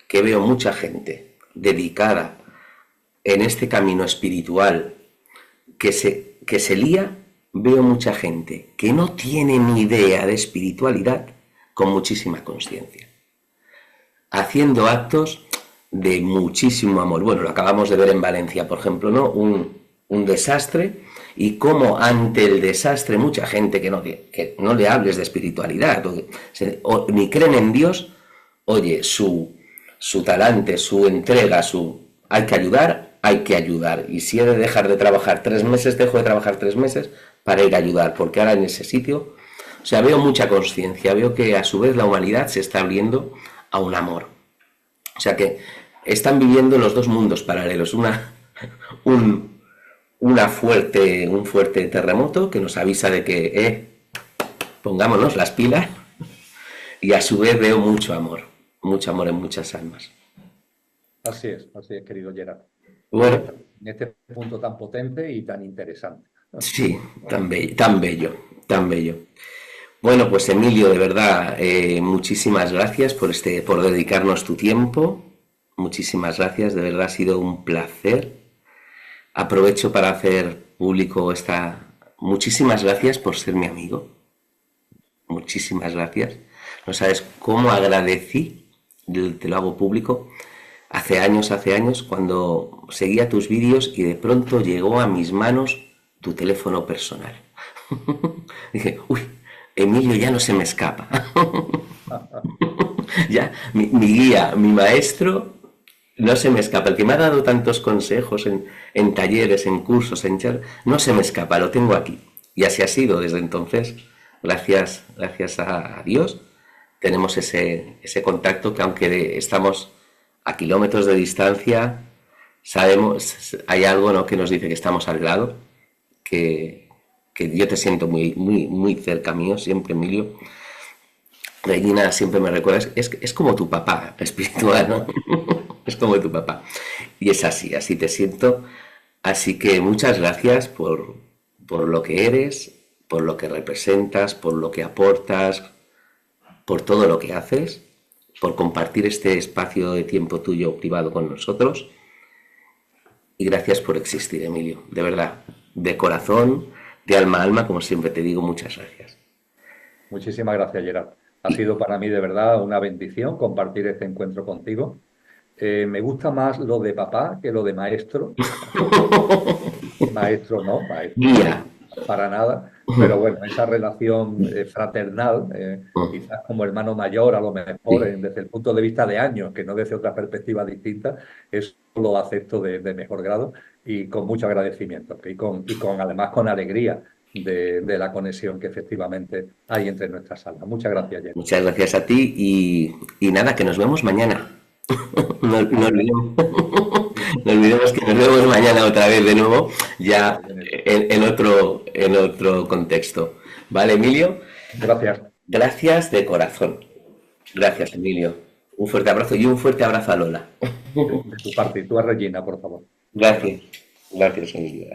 que veo mucha gente dedicada en este camino espiritual que se lía, veo mucha gente que no tiene ni idea de espiritualidad con muchísima conciencia, haciendo actos de muchísimo amor. Bueno, lo acabamos de ver en Valencia, por ejemplo, ¿no? Un desastre, y cómo ante el desastre mucha gente que no le hables de espiritualidad o ni creen en Dios, oye, su talante, su entrega, hay que ayudar, y si he de dejar de trabajar 3 meses, dejo de trabajar 3 meses para ir a ayudar, porque ahora en ese sitio, o sea, veo mucha conciencia, veo que a su vez la humanidad se está abriendo a un amor. O sea que están viviendo los dos mundos paralelos, un fuerte terremoto que nos avisa de que pongámonos las pilas, y a su vez veo mucho amor en muchas almas. Así es, querido Gerard. Bueno, En este punto tan potente y tan interesante. sí, tan bello, tan bello. Bueno, pues Emilio, de verdad, muchísimas gracias por dedicarnos tu tiempo. Muchísimas gracias, de verdad ha sido un placer. Aprovecho para hacer público muchísimas gracias por ser mi amigo. Muchísimas gracias. No sabes cómo agradecí, te lo hago público, hace años, cuando seguía tus vídeos y de pronto llegó a mis manos tu teléfono personal. Dije, uy, Emilio ya no se me escapa. Ya, mi guía, mi maestro, No se me escapa. El que me ha dado tantos consejos en talleres, en cursos, en charlas, no se me escapa, lo tengo aquí. Y así ha sido desde entonces. Gracias a Dios, tenemos ese contacto que aunque estamos a kilómetros de distancia, sabemos, hay algo, ¿no?, que nos dice que estamos al lado, que yo te siento muy cerca mío, siempre, Emilio. Regina siempre me recuerda, es como tu papá espiritual, ¿no? Es como tu papá. Y es así te siento. Así que muchas gracias por lo que eres, por lo que representas, por lo que aportas, por todo lo que haces, por compartir este espacio de tiempo tuyo privado con nosotros. Y gracias por existir, Emilio. De verdad, de corazón, de alma a alma, como siempre te digo, muchas gracias. Muchísimas gracias, Gerard. Ha sido para mí de verdad una bendición compartir este encuentro contigo. Me gusta más lo de papá que lo de maestro. Maestro no, maestro Guía. para nada. Pero bueno, esa relación fraternal, quizás como hermano mayor, a lo mejor Sí. desde el punto de vista de años, que no desde otra perspectiva distinta, eso lo acepto de mejor grado y con mucho agradecimiento y además con alegría de la conexión que efectivamente hay entre nuestras almas. Muchas gracias, Jenny. Muchas gracias a ti y nada, que nos vemos mañana. No olvidemos, no olvidemos que nos vemos mañana otra vez de nuevo, ya en otro contexto. ¿Vale, Emilio? Gracias. Gracias de corazón. Gracias, Emilio. Un fuerte abrazo y un fuerte abrazo a Lola. De tu parte, y tú a Regina, por favor. Gracias. Gracias, Emilio.